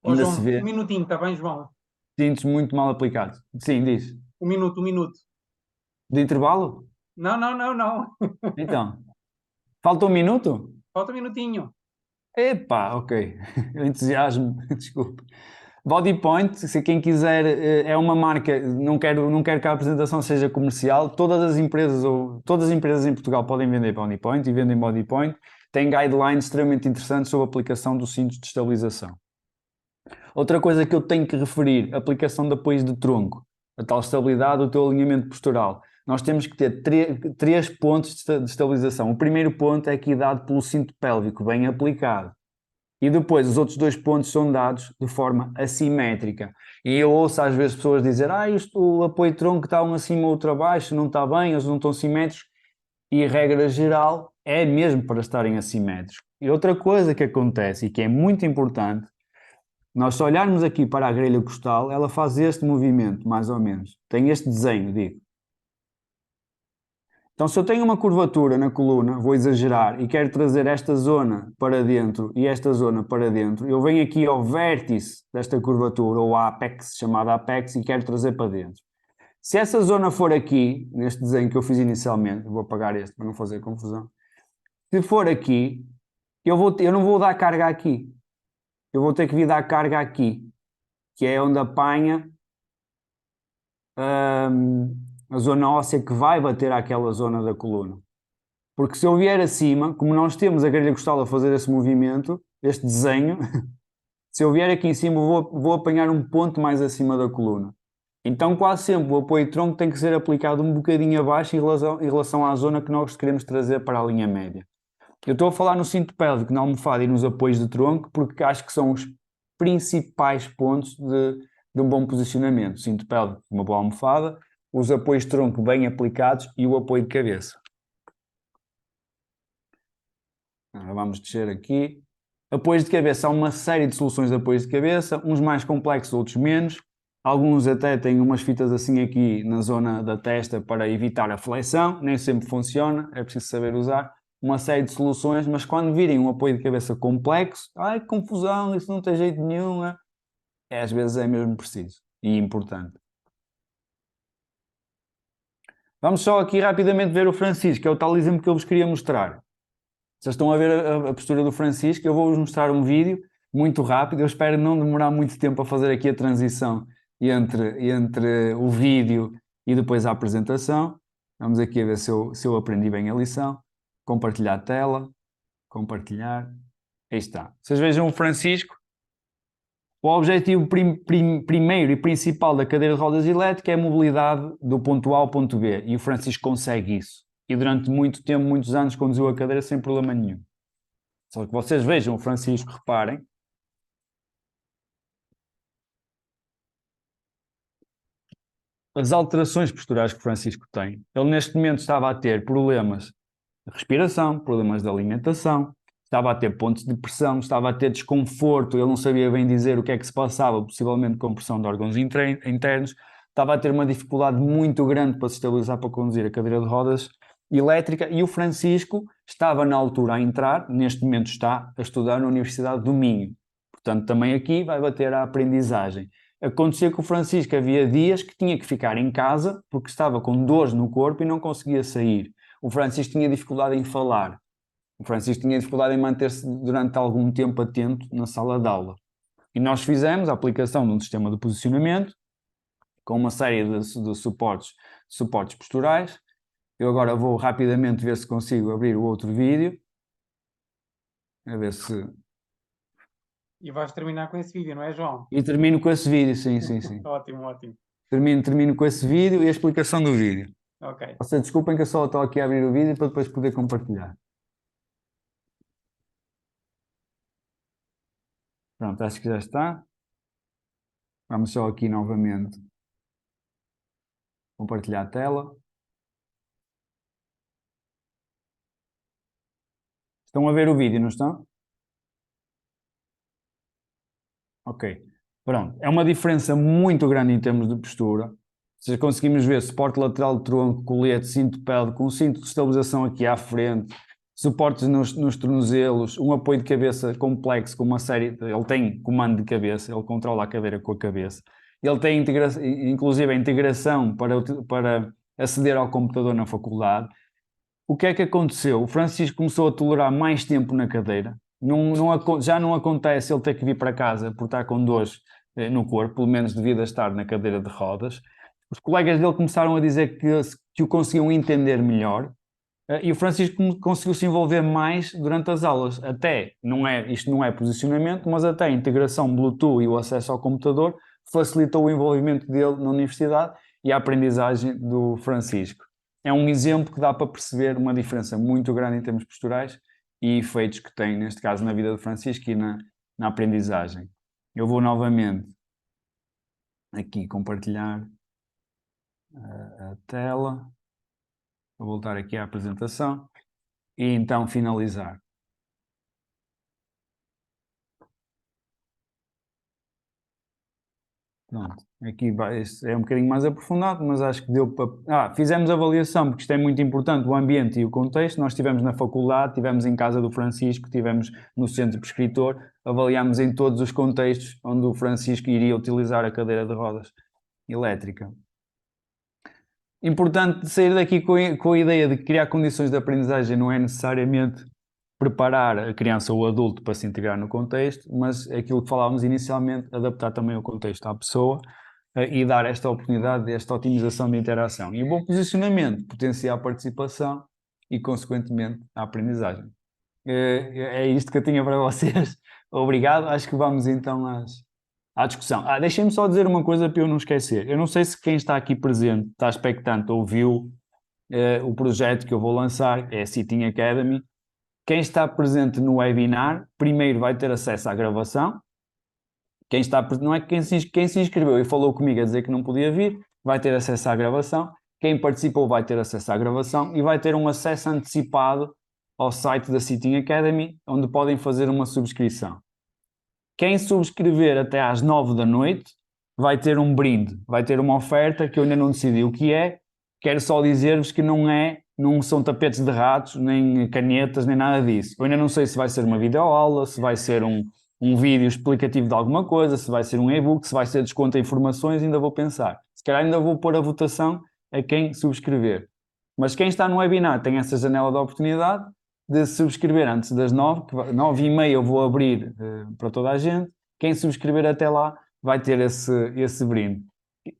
Ó Ainda se João, um vê minutinho, está bem, João? cintos muito mal aplicados. Sim, diz. Um minuto, um minuto. De intervalo? Não, não, não, não. Então, falta um minuto? Falta um minutinho. Epá, ok. Entusiasmo, desculpe. Bodypoint, se quem quiser, é uma marca, não quero que a apresentação seja comercial, todas as empresas em Portugal podem vender Bodypoint e vendem Bodypoint, tem guidelines extremamente interessantes sobre a aplicação dos cintos de estabilização. Outra coisa que eu tenho que referir, aplicação de apoios de tronco, a tal estabilidade do teu alinhamento postural. Nós temos que ter três pontos de estabilização. O primeiro ponto é aqui dado pelo cinto pélvico, bem aplicado. E depois os outros dois pontos são dados de forma assimétrica. E eu ouço às vezes pessoas dizer o apoio de tronco está um acima ou outro abaixo, não está bem, eles não estão simétricos. E a regra geral é mesmo para estarem assimétricos. E outra coisa que acontece e que é muito importante, nós se olharmos aqui para a grelha costal, ela faz este movimento, mais ou menos. Tem este desenho, digo. Então, se eu tenho uma curvatura na coluna, vou exagerar, e quero trazer esta zona para dentro e esta zona para dentro, eu venho aqui ao vértice desta curvatura, ou apex, chamada apex, e quero trazer para dentro. Se essa zona for aqui, neste desenho que eu fiz inicialmente, vou apagar este para não fazer confusão, se for aqui, eu não vou dar carga aqui. Eu vou ter que vir dar carga aqui, que é onde apanha a zona óssea que vai bater àquela zona da coluna. Porque se eu vier acima, como nós temos a grelha costal a fazer esse movimento, este desenho, se eu vier aqui em cima vou apanhar um ponto mais acima da coluna. Então quase sempre o apoio de tronco tem que ser aplicado um bocadinho abaixo em relação à zona que nós queremos trazer para a linha média. Eu estou a falar no cinto pélvico, na almofada e nos apoios de tronco, porque acho que são os principais pontos de um bom posicionamento. Cinto pélvico, uma boa almofada, os apoios de tronco bem aplicados e o apoio de cabeça. Agora vamos descer aqui. Apoios de cabeça, há uma série de soluções de apoios de cabeça, uns mais complexos, outros menos. Alguns até têm umas fitas assim aqui na zona da testa para evitar a flexão, nem sempre funciona, é preciso saber usar. Uma série de soluções, mas quando virem um apoio de cabeça complexo, ai, confusão, isso não tem jeito nenhum, às vezes é mesmo preciso e importante. Vamos só aqui rapidamente ver o Francisco, que é o tal exemplo que eu vos queria mostrar. Vocês estão a ver a postura do Francisco, eu vou-vos mostrar um vídeo muito rápido, eu espero não demorar muito tempo a fazer aqui a transição entre o vídeo e depois a apresentação. Vamos aqui a ver se eu aprendi bem a lição. Compartilhar a tela, compartilhar, aí está. Vocês vejam o Francisco, O objetivo primeiro e principal da cadeira de rodas elétrica é a mobilidade do ponto A ao ponto B, e o Francisco consegue isso. E durante muito tempo, muitos anos, conduziu a cadeira sem problema nenhum. Só que vocês vejam o Francisco, reparem, as alterações posturais que o Francisco tem. Ele neste momento estava a ter problemas de respiração, problemas de alimentação, estava a ter pontos de pressão, estava a ter desconforto, ele não sabia bem dizer o que é que se passava, possivelmente com pressão de órgãos internos, estava a ter uma dificuldade muito grande para se estabilizar para conduzir a cadeira de rodas elétrica, e o Francisco estava na altura a entrar, neste momento está a estudar na Universidade do Minho. Portanto, também aqui vai bater a aprendizagem. Acontecia que o Francisco havia dias que tinha que ficar em casa porque estava com dores no corpo e não conseguia sair. O Francisco tinha dificuldade em falar. O Francisco tinha dificuldade em manter-se durante algum tempo atento na sala de aula. E nós fizemos a aplicação de um sistema de posicionamento com uma série de suportes posturais. Eu agora vou rapidamente ver se consigo abrir o outro vídeo. A ver se... E vais terminar com esse vídeo, não é, João? E termino com esse vídeo, sim, sim, sim. Ótimo, ótimo. Termino com esse vídeo e a explicação do vídeo. Ok. Vocês desculpem que eu só estou aqui a abrir o vídeo para depois poder compartilhar. Pronto, acho que já está. Vamos só aqui novamente compartilhar a tela. Estão a ver o vídeo, não estão? Ok. Pronto. É uma diferença muito grande em termos de postura. Se conseguimos ver suporte lateral de tronco, colete, cinto pélvico, um cinto de estabilização aqui à frente, suportes nos tornozelos, um apoio de cabeça complexo com uma série... Ele tem comando de cabeça, ele controla a cadeira com a cabeça. Ele tem inclusive a integração para aceder ao computador na faculdade. O que é que aconteceu? O Francisco começou a tolerar mais tempo na cadeira. Já não acontece ele ter que vir para casa por estar com dores no corpo, pelo menos devido a estar na cadeira de rodas. Os colegas dele começaram a dizer que o conseguiam entender melhor, e o Francisco conseguiu se envolver mais durante as aulas. Isto não é posicionamento, mas até a integração Bluetooth e o acesso ao computador facilitou o envolvimento dele na universidade e a aprendizagem do Francisco. É um exemplo que dá para perceber uma diferença muito grande em termos posturais e efeitos que tem, neste caso, na vida do Francisco e na aprendizagem. Eu vou novamente aqui compartilhar a tela. Vou voltar aqui à apresentação e então finalizar. Pronto, aqui é um bocadinho mais aprofundado, mas acho que deu para... fizemos avaliação, porque isto é muito importante, o ambiente e o contexto. Nós estivemos na faculdade, estivemos em casa do Francisco, estivemos no centro prescritor, avaliámos em todos os contextos onde o Francisco iria utilizar a cadeira de rodas elétrica. Importante sair daqui com a ideia de que criar condições de aprendizagem não é necessariamente preparar a criança ou o adulto para se integrar no contexto, mas aquilo que falávamos inicialmente, adaptar também o contexto à pessoa e dar esta oportunidade, esta otimização de interação. E o bom posicionamento potencia a participação e, consequentemente, a aprendizagem. É isto que eu tinha para vocês. Obrigado. Acho que vamos então à discussão. Deixem-me só dizer uma coisa para eu não esquecer. Eu não sei se quem está aqui presente, está expectante, ouviu o projeto que eu vou lançar, é a Sitting Academy. Quem está presente no webinar, primeiro vai ter acesso à gravação. Não é quem se inscreveu e falou comigo a dizer que não podia vir, vai ter acesso à gravação. Quem participou vai ter acesso à gravação e vai ter um acesso antecipado ao site da Sitting Academy, onde podem fazer uma subscrição. Quem subscrever até às 9 da noite vai ter um brinde, vai ter uma oferta que eu ainda não decidi o que é. Quero só dizer-vos que não são tapetes de ratos, nem canetas, nem nada disso. Eu ainda não sei se vai ser uma videoaula, se vai ser um vídeo explicativo de alguma coisa, se vai ser um e-book, se vai ser desconto em informações, ainda vou pensar. Se calhar ainda vou pôr a votação a quem subscrever. Mas quem está no webinar tem essa janela de oportunidade de subscrever antes das 9, 9h30 eu vou abrir para toda a gente. Quem subscrever até lá vai ter esse brinde.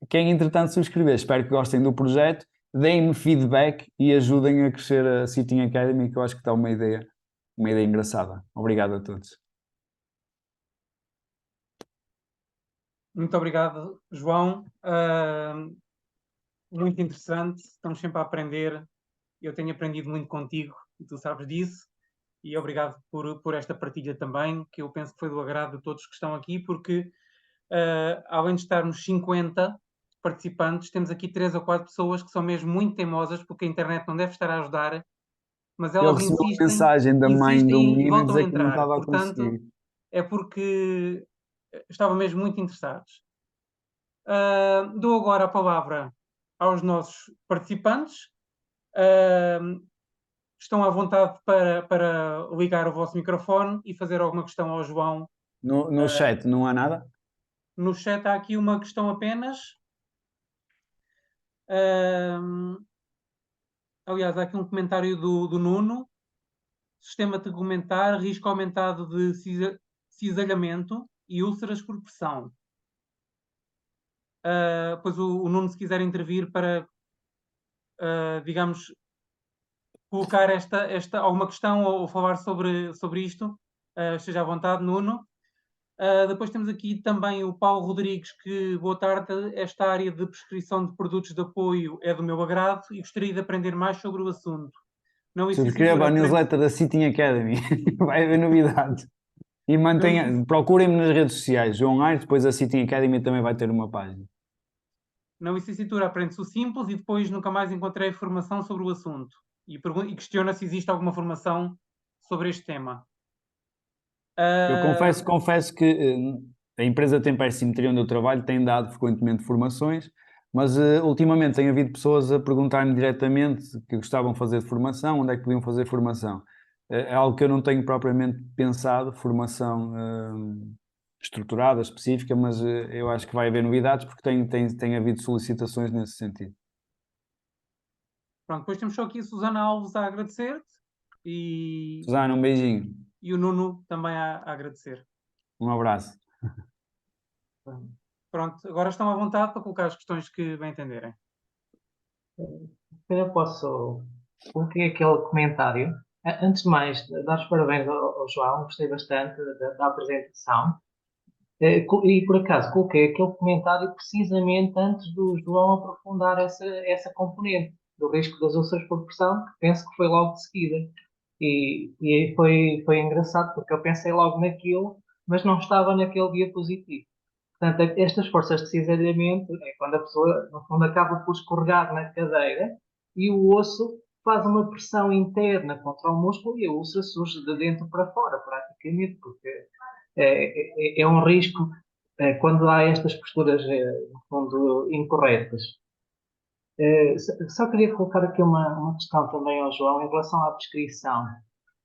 Quem, entretanto, subscrever, espero que gostem do projeto, deem-me feedback e ajudem a crescer a Sitting Academy, que eu acho que está uma ideia engraçada. Obrigado a todos. Muito obrigado, João. Muito interessante, estamos sempre a aprender. Eu tenho aprendido muito contigo e tu sabes disso. E obrigado por esta partilha também, que eu penso que foi do agrado de todos que estão aqui, porque além de estarmos 50 participantes, temos aqui 3 ou 4 pessoas que são mesmo muito teimosas, porque a internet não deve estar a ajudar, mas Eu elas recebi uma insistem, mensagem da mãe do insistem e menino a voltam a dizer que não entrar. estava a Portanto, conseguir. é porque estavam mesmo muito interessados. Dou agora a palavra aos nossos participantes. Uh, Estão à vontade para ligar o vosso microfone e fazer alguma questão ao João. No chat não há nada? No chat há aqui uma questão apenas. Aliás, há aqui um comentário do Nuno. Sistema tegumentar, risco aumentado de cisalhamento e úlceras por pressão. Pois o Nuno, se quiser intervir para, digamos, colocar alguma questão ou falar sobre isto, esteja à vontade, Nuno. Depois temos aqui também o Paulo Rodrigues, que, boa tarde, esta área de prescrição de produtos de apoio é do meu agrado e gostaria de aprender mais sobre o assunto. Não Subscreva licenciatura a aprende, newsletter da Sitting Academy, vai haver novidades. E não licenci- procurem-me nas redes sociais, João Aires, depois a Sitting Academy também vai ter uma página. na licenciatura aprende-se o simples e depois nunca mais encontrei formação sobre o assunto. E questiona se existe alguma formação sobre este tema. Eu Uh, confesso que a empresa Tempero Simetria onde eu trabalho tem dado frequentemente formações, mas ultimamente tem havido pessoas a perguntar-me diretamente que gostavam de fazer formação, onde é que podiam fazer formação. É algo que eu não tenho propriamente pensado, formação estruturada, específica, mas eu acho que vai haver novidades porque tem havido solicitações nesse sentido. Pronto, depois temos só aqui a Susana Alves a agradecer-te e, Susana, um beijinho, e o Nuno também a agradecer. um abraço. Pronto, agora estão à vontade para colocar as questões que bem entenderem. Eu posso coloquei aquele comentário. Antes de mais, dar os parabéns ao João, gostei bastante da apresentação. E por acaso coloquei aquele comentário precisamente antes do João aprofundar essa componente do risco das úlceras por pressão, que penso que foi logo de seguida. E foi engraçado porque eu pensei logo naquilo, mas não estava naquele diapositivo. Portanto, estas forças de cisalhamento é quando a pessoa, no fundo, acaba por escorregar na cadeira e o osso faz uma pressão interna contra o músculo e a úlcera surge de dentro para fora, praticamente, porque é um risco quando há estas posturas, no fundo, incorretas. Só queria colocar aqui uma questão também ao João em relação à prescrição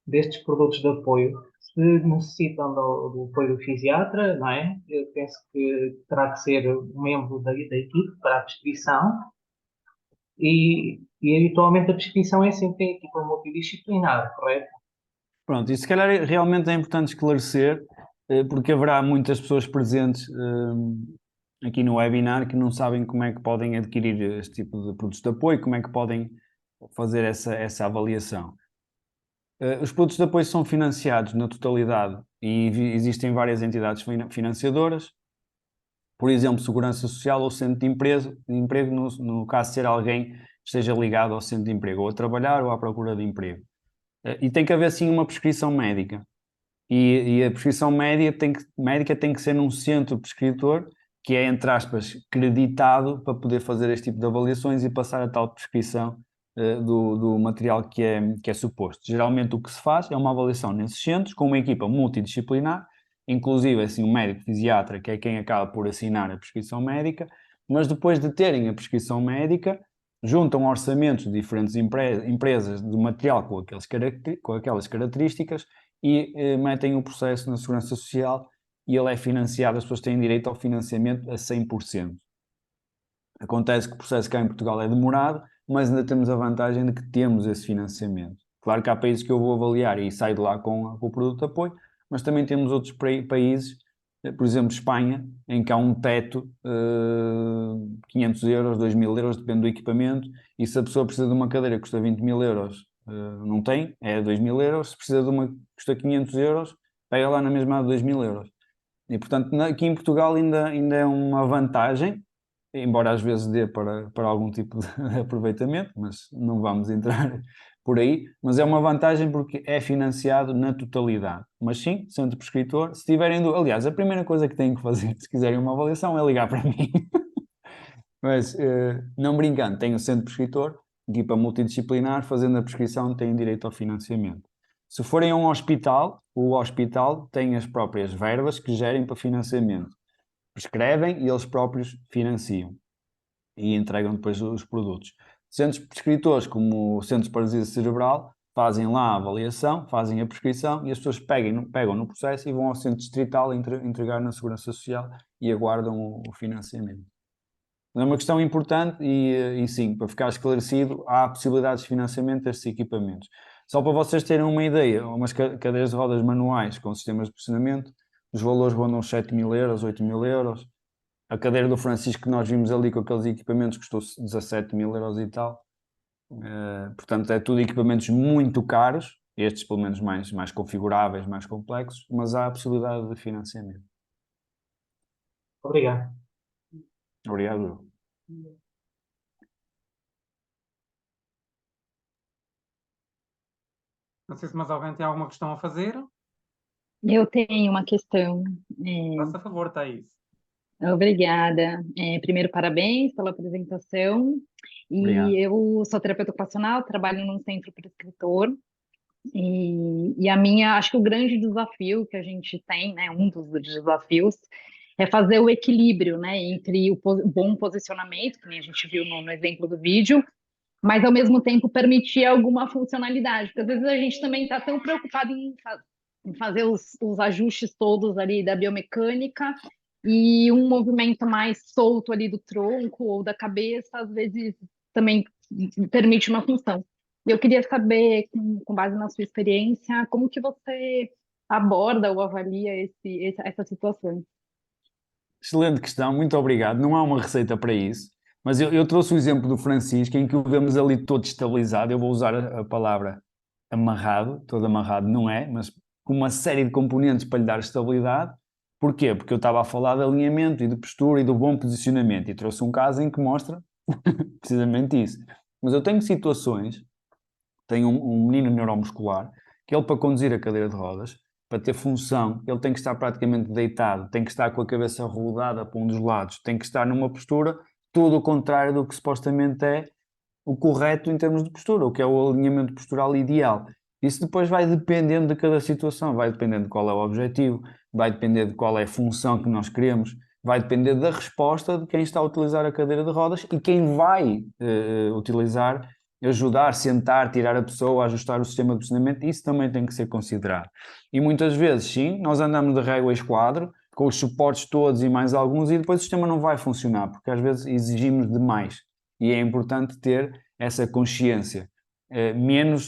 destes produtos de apoio. Se necessitam do apoio do fisiatra, não é? Eu penso que terá que ser um membro da equipe para a prescrição e habitualmente a prescrição é sempre em equipa multidisciplinar, correto? Pronto, e se calhar realmente é importante esclarecer, porque haverá muitas pessoas presentes aqui no webinar que não sabem como é que podem adquirir este tipo de produtos de apoio, como é que podem fazer essa avaliação. Os produtos de apoio são financiados na totalidade e existem várias entidades financiadoras, por exemplo, Segurança Social ou Centro de Emprego, no caso de ser alguém que esteja ligado ao Centro de Emprego, ou a trabalhar ou à procura de emprego. E tem que haver sim uma prescrição médica. E a prescrição médica tem que ser num centro prescritor que é, entre aspas, creditado para poder fazer este tipo de avaliações e passar a tal prescrição do material que é suposto. Geralmente o que se faz é uma avaliação nesses centros com uma equipa multidisciplinar, inclusive assim, um médico fisiatra, que é quem acaba por assinar a prescrição médica, mas depois de terem a prescrição médica, juntam orçamentos de diferentes empresas de material com aquelas características e metem o processo na Segurança Social e ele é financiado, as pessoas têm direito ao financiamento a 100%. Acontece que o processo cá em Portugal é demorado, mas ainda temos a vantagem de que temos esse financiamento. Claro que há países que eu vou avaliar e saio de lá com o produto de apoio, mas também temos outros países, por exemplo, Espanha, em que há um teto, 500 euros, 2.000 euros, depende do equipamento, e se a pessoa precisa de uma cadeira que custa 20.000 euros, não tem, é 2.000 euros, se precisa de uma que custa 500 euros, pega lá na mesma de 2.000 euros. E, portanto, aqui em Portugal ainda é uma vantagem, embora às vezes dê para algum tipo de aproveitamento, mas não vamos entrar por aí, mas é uma vantagem porque é financiado na totalidade. Mas sim, centro prescritor, se tiverem aliás, a primeira coisa que têm que fazer, se quiserem uma avaliação, é ligar para mim. Mas, não brincando, tem o centro prescritor, equipa multidisciplinar, fazendo a prescrição, têm direito ao financiamento. Se forem a um hospital, o hospital tem as próprias verbas que gerem para financiamento. Prescrevem e eles próprios financiam e entregam depois os produtos. Centros prescritores, como o Centro de Paralisia Cerebral, fazem lá a avaliação, fazem a prescrição e as pessoas pegam no processo e vão ao centro distrital entregar na Segurança Social e aguardam o financiamento. É uma questão importante e sim, para ficar esclarecido, há possibilidades de financiamento destes equipamentos. Só para vocês terem uma ideia, umas cadeiras de rodas manuais com sistemas de pressionamento, os valores rondam 7.000 euros, 8.000 euros. A cadeira do Francisco que nós vimos ali com aqueles equipamentos custou 17.000 euros e tal. Portanto, é tudo equipamentos muito caros, estes pelo menos mais configuráveis, mais complexos, mas há a possibilidade de financiamento. Obrigado. Obrigado. Não sei se mais alguém tem alguma questão a fazer. Eu tenho uma questão. Faça favor, Thaís. Obrigada. Primeiro, parabéns pela apresentação. Obrigado. E eu sou terapeuta ocupacional, trabalho num centro prescritor. E a minha, acho que o grande desafio que a gente tem, né, um dos desafios, é fazer o equilíbrio, né, entre o bom posicionamento, que nem a gente viu no exemplo do vídeo, mas ao mesmo tempo permitir alguma funcionalidade, porque às vezes a gente também está tão preocupado em fazer os ajustes todos ali da biomecânica e um movimento mais solto ali do tronco ou da cabeça, às vezes também permite uma função. Eu queria saber, com base na sua experiência, como que você aborda ou avalia essa situação? Excelente questão, muito obrigado. Não há uma receita para isso, mas eu trouxe o exemplo do Francisco, em que o vemos ali todo estabilizado. Eu vou usar a palavra amarrado, todo amarrado não é, mas com uma série de componentes para lhe dar estabilidade. Porquê? Porque eu estava a falar de alinhamento e de postura e do bom posicionamento, e trouxe um caso em que mostra precisamente isso. Mas eu tenho situações, tenho um menino neuromuscular, que ele, para conduzir a cadeira de rodas, para ter função, ele tem que estar praticamente deitado, tem que estar com a cabeça rodada para um dos lados, tem que estar numa postura todo o contrário do que supostamente é o correto em termos de postura, o que é o alinhamento postural ideal. Isso depois vai dependendo de cada situação, vai dependendo de qual é o objetivo, vai depender de qual é a função que nós queremos, vai depender da resposta de quem está a utilizar a cadeira de rodas e quem vai utilizar, ajudar, sentar, tirar a pessoa, ajustar o sistema de posicionamento, isso também tem que ser considerado. E muitas vezes, sim, nós andamos de régua a esquadro, com os suportes todos e mais alguns, e depois o sistema não vai funcionar, porque às vezes exigimos demais. E é importante ter essa consciência.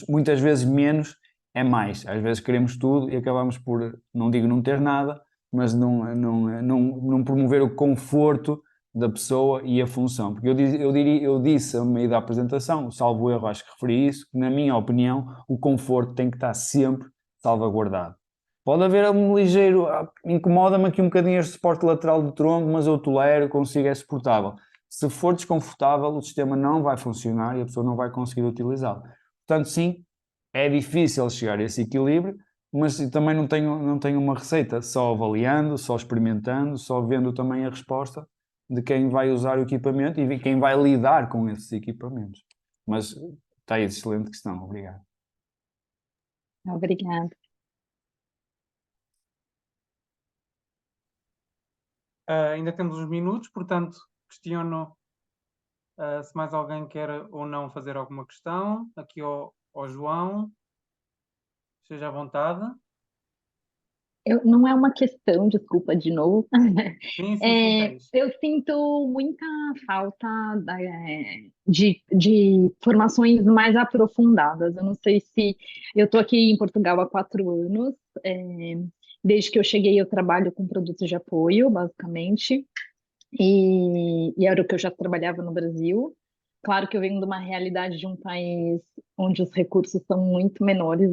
Muitas vezes menos é mais. Às vezes queremos tudo e acabamos por, não digo não ter nada, mas não promover o conforto da pessoa e a função. Porque eu disse a meio da apresentação, salvo erro, acho que referi isso, que na minha opinião o conforto tem que estar sempre salvaguardado. Pode haver um ligeiro, incomoda-me aqui um bocadinho este suporte lateral do tronco, mas eu tolero, consigo, é suportável. Se for desconfortável, o sistema não vai funcionar e a pessoa não vai conseguir utilizá-lo. Portanto, sim, é difícil chegar a esse equilíbrio, mas também não tenho uma receita, só avaliando, só experimentando, só vendo também a resposta de quem vai usar o equipamento e de quem vai lidar com esses equipamentos. Mas está aí, excelente questão, obrigado. Obrigada. Ainda temos uns minutos, portanto, questiono se mais alguém quer ou não fazer alguma questão. Aqui ao João. Esteja à vontade. Não é uma questão, desculpa de novo. Sim, Thaís. Eu sinto muita falta de formações mais aprofundadas. Eu não sei se eu estou aqui em Portugal há 4 anos. Desde que eu cheguei, eu trabalho com produtos de apoio, basicamente, e era o que eu já trabalhava no Brasil. Claro que eu venho de uma realidade de um país onde os recursos são muito menores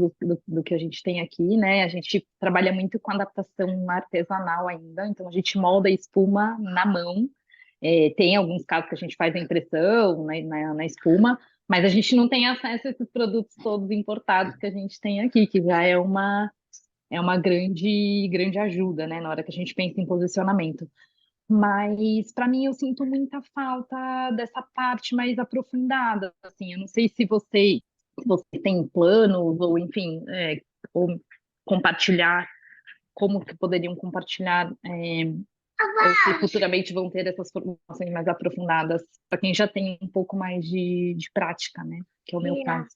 do que a gente tem aqui, né? A gente trabalha muito com adaptação artesanal ainda, então a gente molda a espuma na mão. Tem alguns casos que a gente faz a impressão, né, na espuma, mas a gente não tem acesso a esses produtos todos importados que a gente tem aqui, que já é uma grande ajuda, né, na hora que a gente pensa em posicionamento. Mas para mim eu sinto muita falta dessa parte mais aprofundada, assim. Eu não sei se você tem planos ou enfim, ou compartilhar como que poderiam compartilhar, ou se futuramente vão ter essas formações mais aprofundadas para quem já tem um pouco mais de prática, né? Que é o meu caso.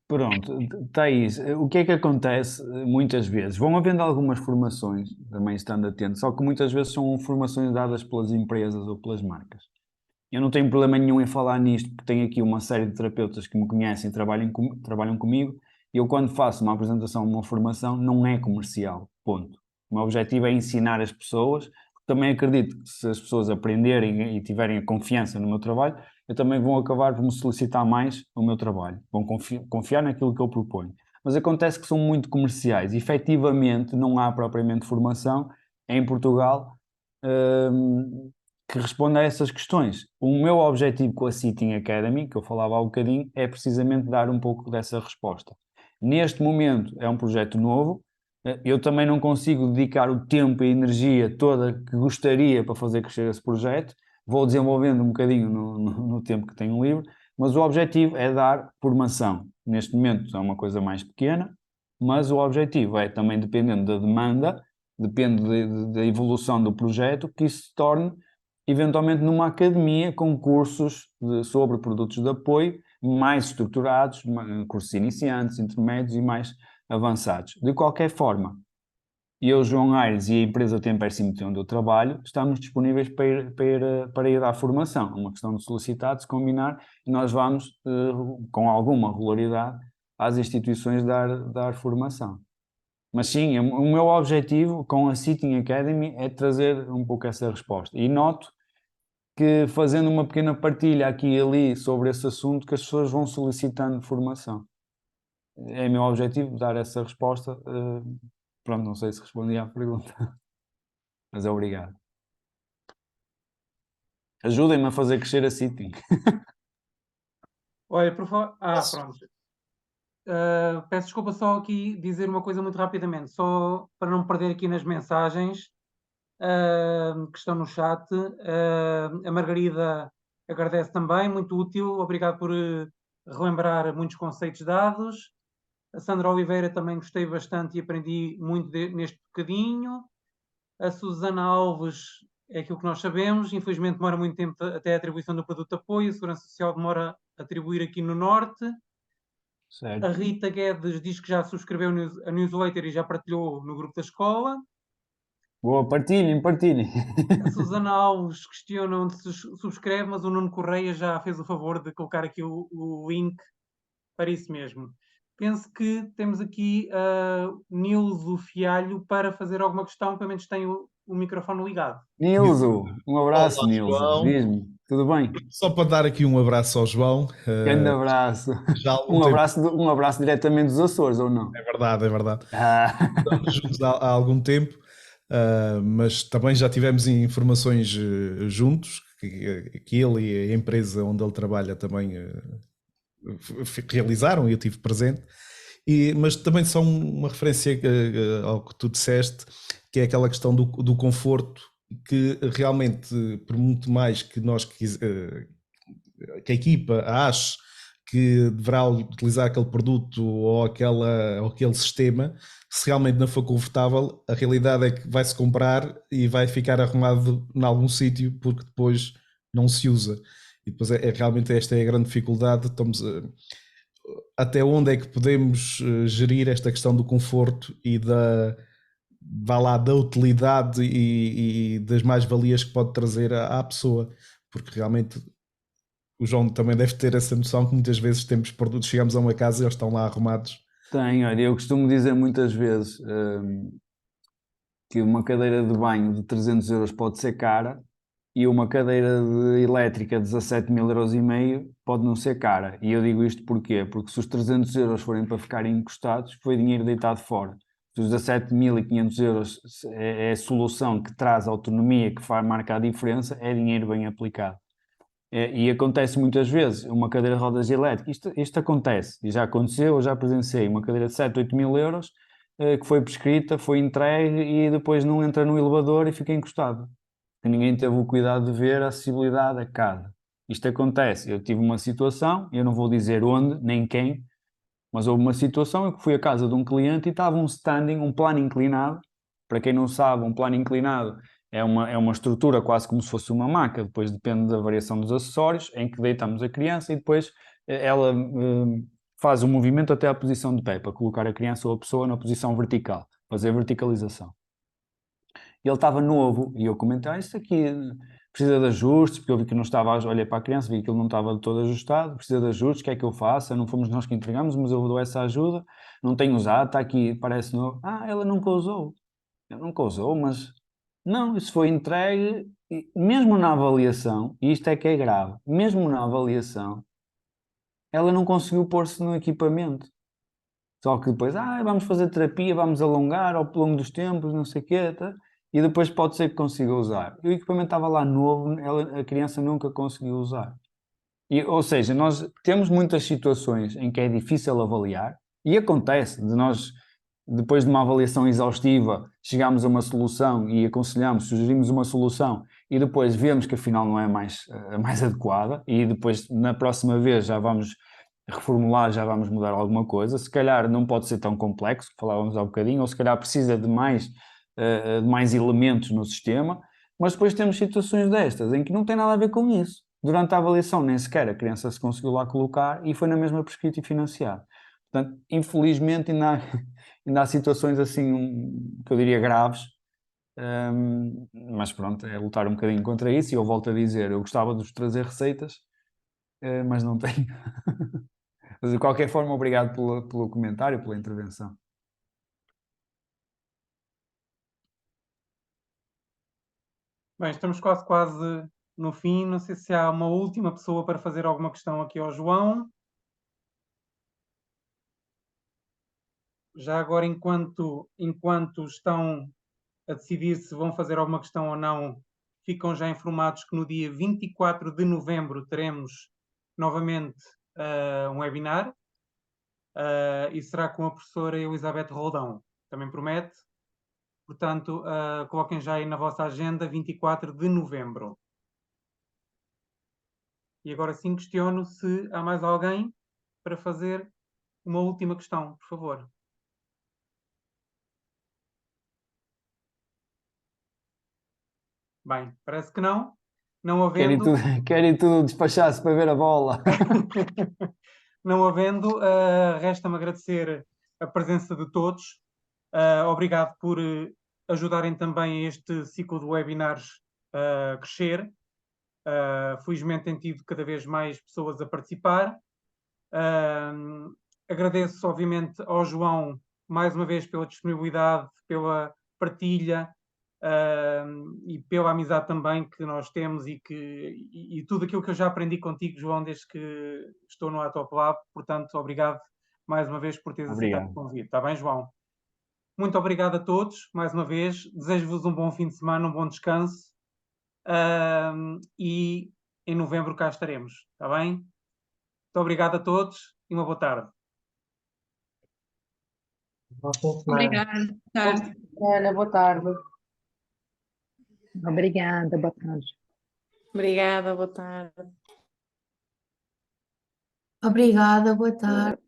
Pronto, Thaís, o que é que acontece muitas vezes? Vão havendo algumas formações, também estando atento, só que muitas vezes são formações dadas pelas empresas ou pelas marcas. Eu não tenho problema nenhum em falar nisto, porque tenho aqui uma série de terapeutas que me conhecem e trabalham comigo, e eu quando faço uma apresentação, uma formação, não é comercial, ponto. O meu objetivo é ensinar as pessoas, porque também acredito que se as pessoas aprenderem e tiverem a confiança no meu trabalho, eu também vão acabar por me solicitar mais o meu trabalho, vão confiar naquilo que eu proponho. Mas acontece que são muito comerciais, e, efetivamente não há propriamente formação em Portugal que responda a essas questões. O meu objetivo com a Sitting Academy, que eu falava há um bocadinho, é precisamente dar um pouco dessa resposta. Neste momento é um projeto novo, eu também não consigo dedicar o tempo e a energia toda que gostaria para fazer crescer esse projeto, vou desenvolvendo um bocadinho no tempo que tenho livre, mas o objetivo é dar formação. Neste momento é uma coisa mais pequena, mas o objetivo é também, dependendo da demanda, depende da evolução do projeto, que isso se torne eventualmente numa academia com cursos sobre produtos de apoio mais estruturados, cursos iniciantes, intermédios e mais avançados. De qualquer forma, eu, João Aires e a empresa Temper Simte, onde eu trabalho, estamos disponíveis para ir à formação. É uma questão de solicitar, de se combinar, e nós vamos, com alguma regularidade, às instituições dar formação. Mas sim, o meu objetivo com a Sitting Academy é trazer um pouco essa resposta. E noto que, fazendo uma pequena partilha aqui e ali sobre esse assunto, que as pessoas vão solicitando formação. É meu objetivo dar essa resposta. Pronto, não sei se respondi à pergunta, mas obrigado. Ajudem-me a fazer crescer a Sitting. Olha, pronto. Peço desculpa só aqui dizer uma coisa muito rapidamente, só para não perder aqui nas mensagens que estão no chat. A Margarida agradece também, muito útil, obrigado por relembrar muitos conceitos dados. A Sandra Oliveira também gostei bastante e aprendi muito neste bocadinho. A Susana Alves é aquilo que nós sabemos, infelizmente demora muito tempo até a atribuição do produto de apoio, a Segurança Social demora a atribuir aqui no Norte. Certo. A Rita Guedes diz que já subscreveu a newsletter e já partilhou no grupo da escola. Boa, partilhem. A Susana Alves questiona onde se subscreve, mas o Nuno Correia já fez o favor de colocar aqui o link para isso mesmo. Penso que temos aqui Nilzo Fialho para fazer alguma questão, pelo menos tem o microfone ligado. Nilzo, um abraço, Olá, Nilzo. João. Diz-me, tudo bem? Só para dar aqui um abraço ao João. Grande abraço. Já há algum tempo. Um abraço diretamente dos Açores, ou não? É verdade, é verdade. Ah. Estamos juntos há algum tempo, mas também já tivemos informações juntos, que ele e a empresa onde ele trabalha também realizaram e eu estive presente. Mas também só uma referência ao que tu disseste, que é aquela questão do conforto, que realmente, por muito mais que que a equipa ache que deverá utilizar aquele produto ou aquele sistema, se realmente não for confortável, a realidade é que vai-se comprar e vai ficar arrumado em algum sítio porque depois não se usa. E depois realmente esta é a grande dificuldade. Até onde é que podemos gerir esta questão do conforto e da utilidade e das mais-valias que pode trazer à pessoa, porque realmente o João também deve ter essa noção que muitas vezes temos produtos, chegamos a uma casa e eles estão lá arrumados. Tenho, olha, eu costumo dizer muitas vezes que uma cadeira de banho de 300 euros pode ser cara, e uma cadeira elétrica de 17,5 € pode não ser cara. E eu digo isto porquê? Porque se os 300 € forem para ficarem encostados, foi dinheiro deitado fora. Se os 17.500 € é a solução que traz autonomia, que faz, marca a diferença, é dinheiro bem aplicado. E acontece muitas vezes, uma cadeira de rodas elétrica, isto acontece, e já aconteceu, eu já presenciei uma cadeira de 7, 8 mil euros, que foi prescrita, foi entregue e depois não entra no elevador e fica encostado. Que ninguém teve o cuidado de ver a acessibilidade a cada. Isto acontece, eu tive uma situação, eu não vou dizer onde, nem quem, mas houve uma situação em que fui à casa de um cliente e estava um standing, um plano inclinado. Para quem não sabe, um plano inclinado é uma estrutura quase como se fosse uma maca, depois depende da variação dos acessórios, em que deitamos a criança e depois ela faz o movimento até à posição de pé, para colocar a criança ou a pessoa na posição vertical, fazer verticalização. E ele estava novo e eu comentei, isso aqui precisa de ajustes, porque eu vi que não estava a olhar para a criança, vi que ele não estava de todo ajustado, precisa de ajustes, o que é que eu faço? Não fomos nós que entregamos, mas eu dou essa ajuda, não tenho usado, está aqui, parece novo. Ela nunca usou. Eu nunca usou, mas não, isso foi entregue, e mesmo na avaliação, e isto é que é grave, mesmo na avaliação, ela não conseguiu pôr-se no equipamento. Só que depois, vamos fazer terapia, vamos alongar ao longo dos tempos, não sei o quê, tá? E depois pode ser que consiga usar. E o equipamento estava lá novo, a criança nunca conseguiu usar. Ou seja, nós temos muitas situações em que é difícil avaliar, e acontece de nós, depois de uma avaliação exaustiva, chegarmos a uma solução e aconselhamos, sugerimos uma solução, e depois vemos que afinal não é a mais adequada, e depois na próxima vez já vamos reformular, já vamos mudar alguma coisa. Se calhar não pode ser tão complexo, que falávamos há um bocadinho, ou se calhar precisa de mais elementos no sistema, mas depois temos situações destas em que não tem nada a ver com isso. Durante a avaliação nem sequer a criança se conseguiu lá colocar e foi na mesma prescrito e financiado. Portanto, infelizmente ainda há situações assim, que eu diria graves, mas pronto, é lutar um bocadinho contra isso e eu volto a dizer, eu gostava de vos trazer receitas, mas não tenho. Mas de qualquer forma, obrigado pelo comentário, pela intervenção. Bem, estamos quase no fim. Não sei se há uma última pessoa para fazer alguma questão aqui ao João. Já agora, enquanto estão a decidir se vão fazer alguma questão ou não, ficam já informados que no dia 24 de novembro teremos novamente um webinar e será com a professora Elizabeth Roldão. Também promete. Portanto, coloquem já aí na vossa agenda 24 de novembro. E agora sim questiono se há mais alguém para fazer uma última questão, por favor. Bem, parece que não. Não Querem havendo. tudo, querem tudo despachar-se para ver a bola. Não havendo, resta-me agradecer a presença de todos. Obrigado por ajudarem também este ciclo de webinars a crescer. Felizmente tem tido cada vez mais pessoas a participar. Agradeço, obviamente, ao João mais uma vez pela disponibilidade, pela partilha e pela amizade também que nós temos e tudo aquilo que eu já aprendi contigo, João, desde que estou no Atop Lab. Portanto, obrigado mais uma vez por teres aceitado o Obrigado. convite. Está bem, João? Muito obrigado a todos, mais uma vez. Desejo-vos um bom fim de semana, um bom descanso. E em novembro cá estaremos. Está bem? Muito obrigado a todos e uma boa tarde. Bom fim de semana. Obrigada. Boa tarde. Ana, boa tarde. Obrigada, boa tarde. Obrigada, boa tarde. Obrigada, boa tarde.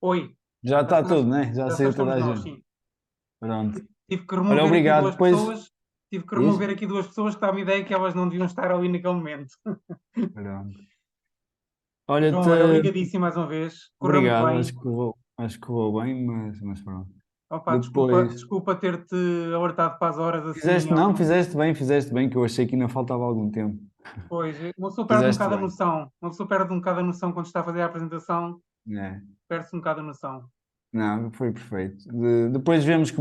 Oi, Já está estamos- tudo, né? Já saiu toda a estamos nós, gente. sim. Pronto. Tive que remover Olha, aqui obrigado. duas Depois. pessoas. Tive que Diz? remover aqui duas pessoas que dá-me ideia que elas não deviam estar ali naquele momento. Pronto. Olha, João, olha, obrigadíssimo mais uma vez. Correu muito obrigado. bem. Acho que correu bem, mas pronto. Opa, Depois. desculpa ter-te alertado para as horas assim. Fizeste bem, que eu achei que ainda faltava algum tempo. Pois, uma pessoa perde um Fizeste bocado a bem. noção. Uma pessoa perde um bocado a noção quando está a fazer a apresentação. É. Perde-se um bocado a noção. Não, foi perfeito. Depois vemos como é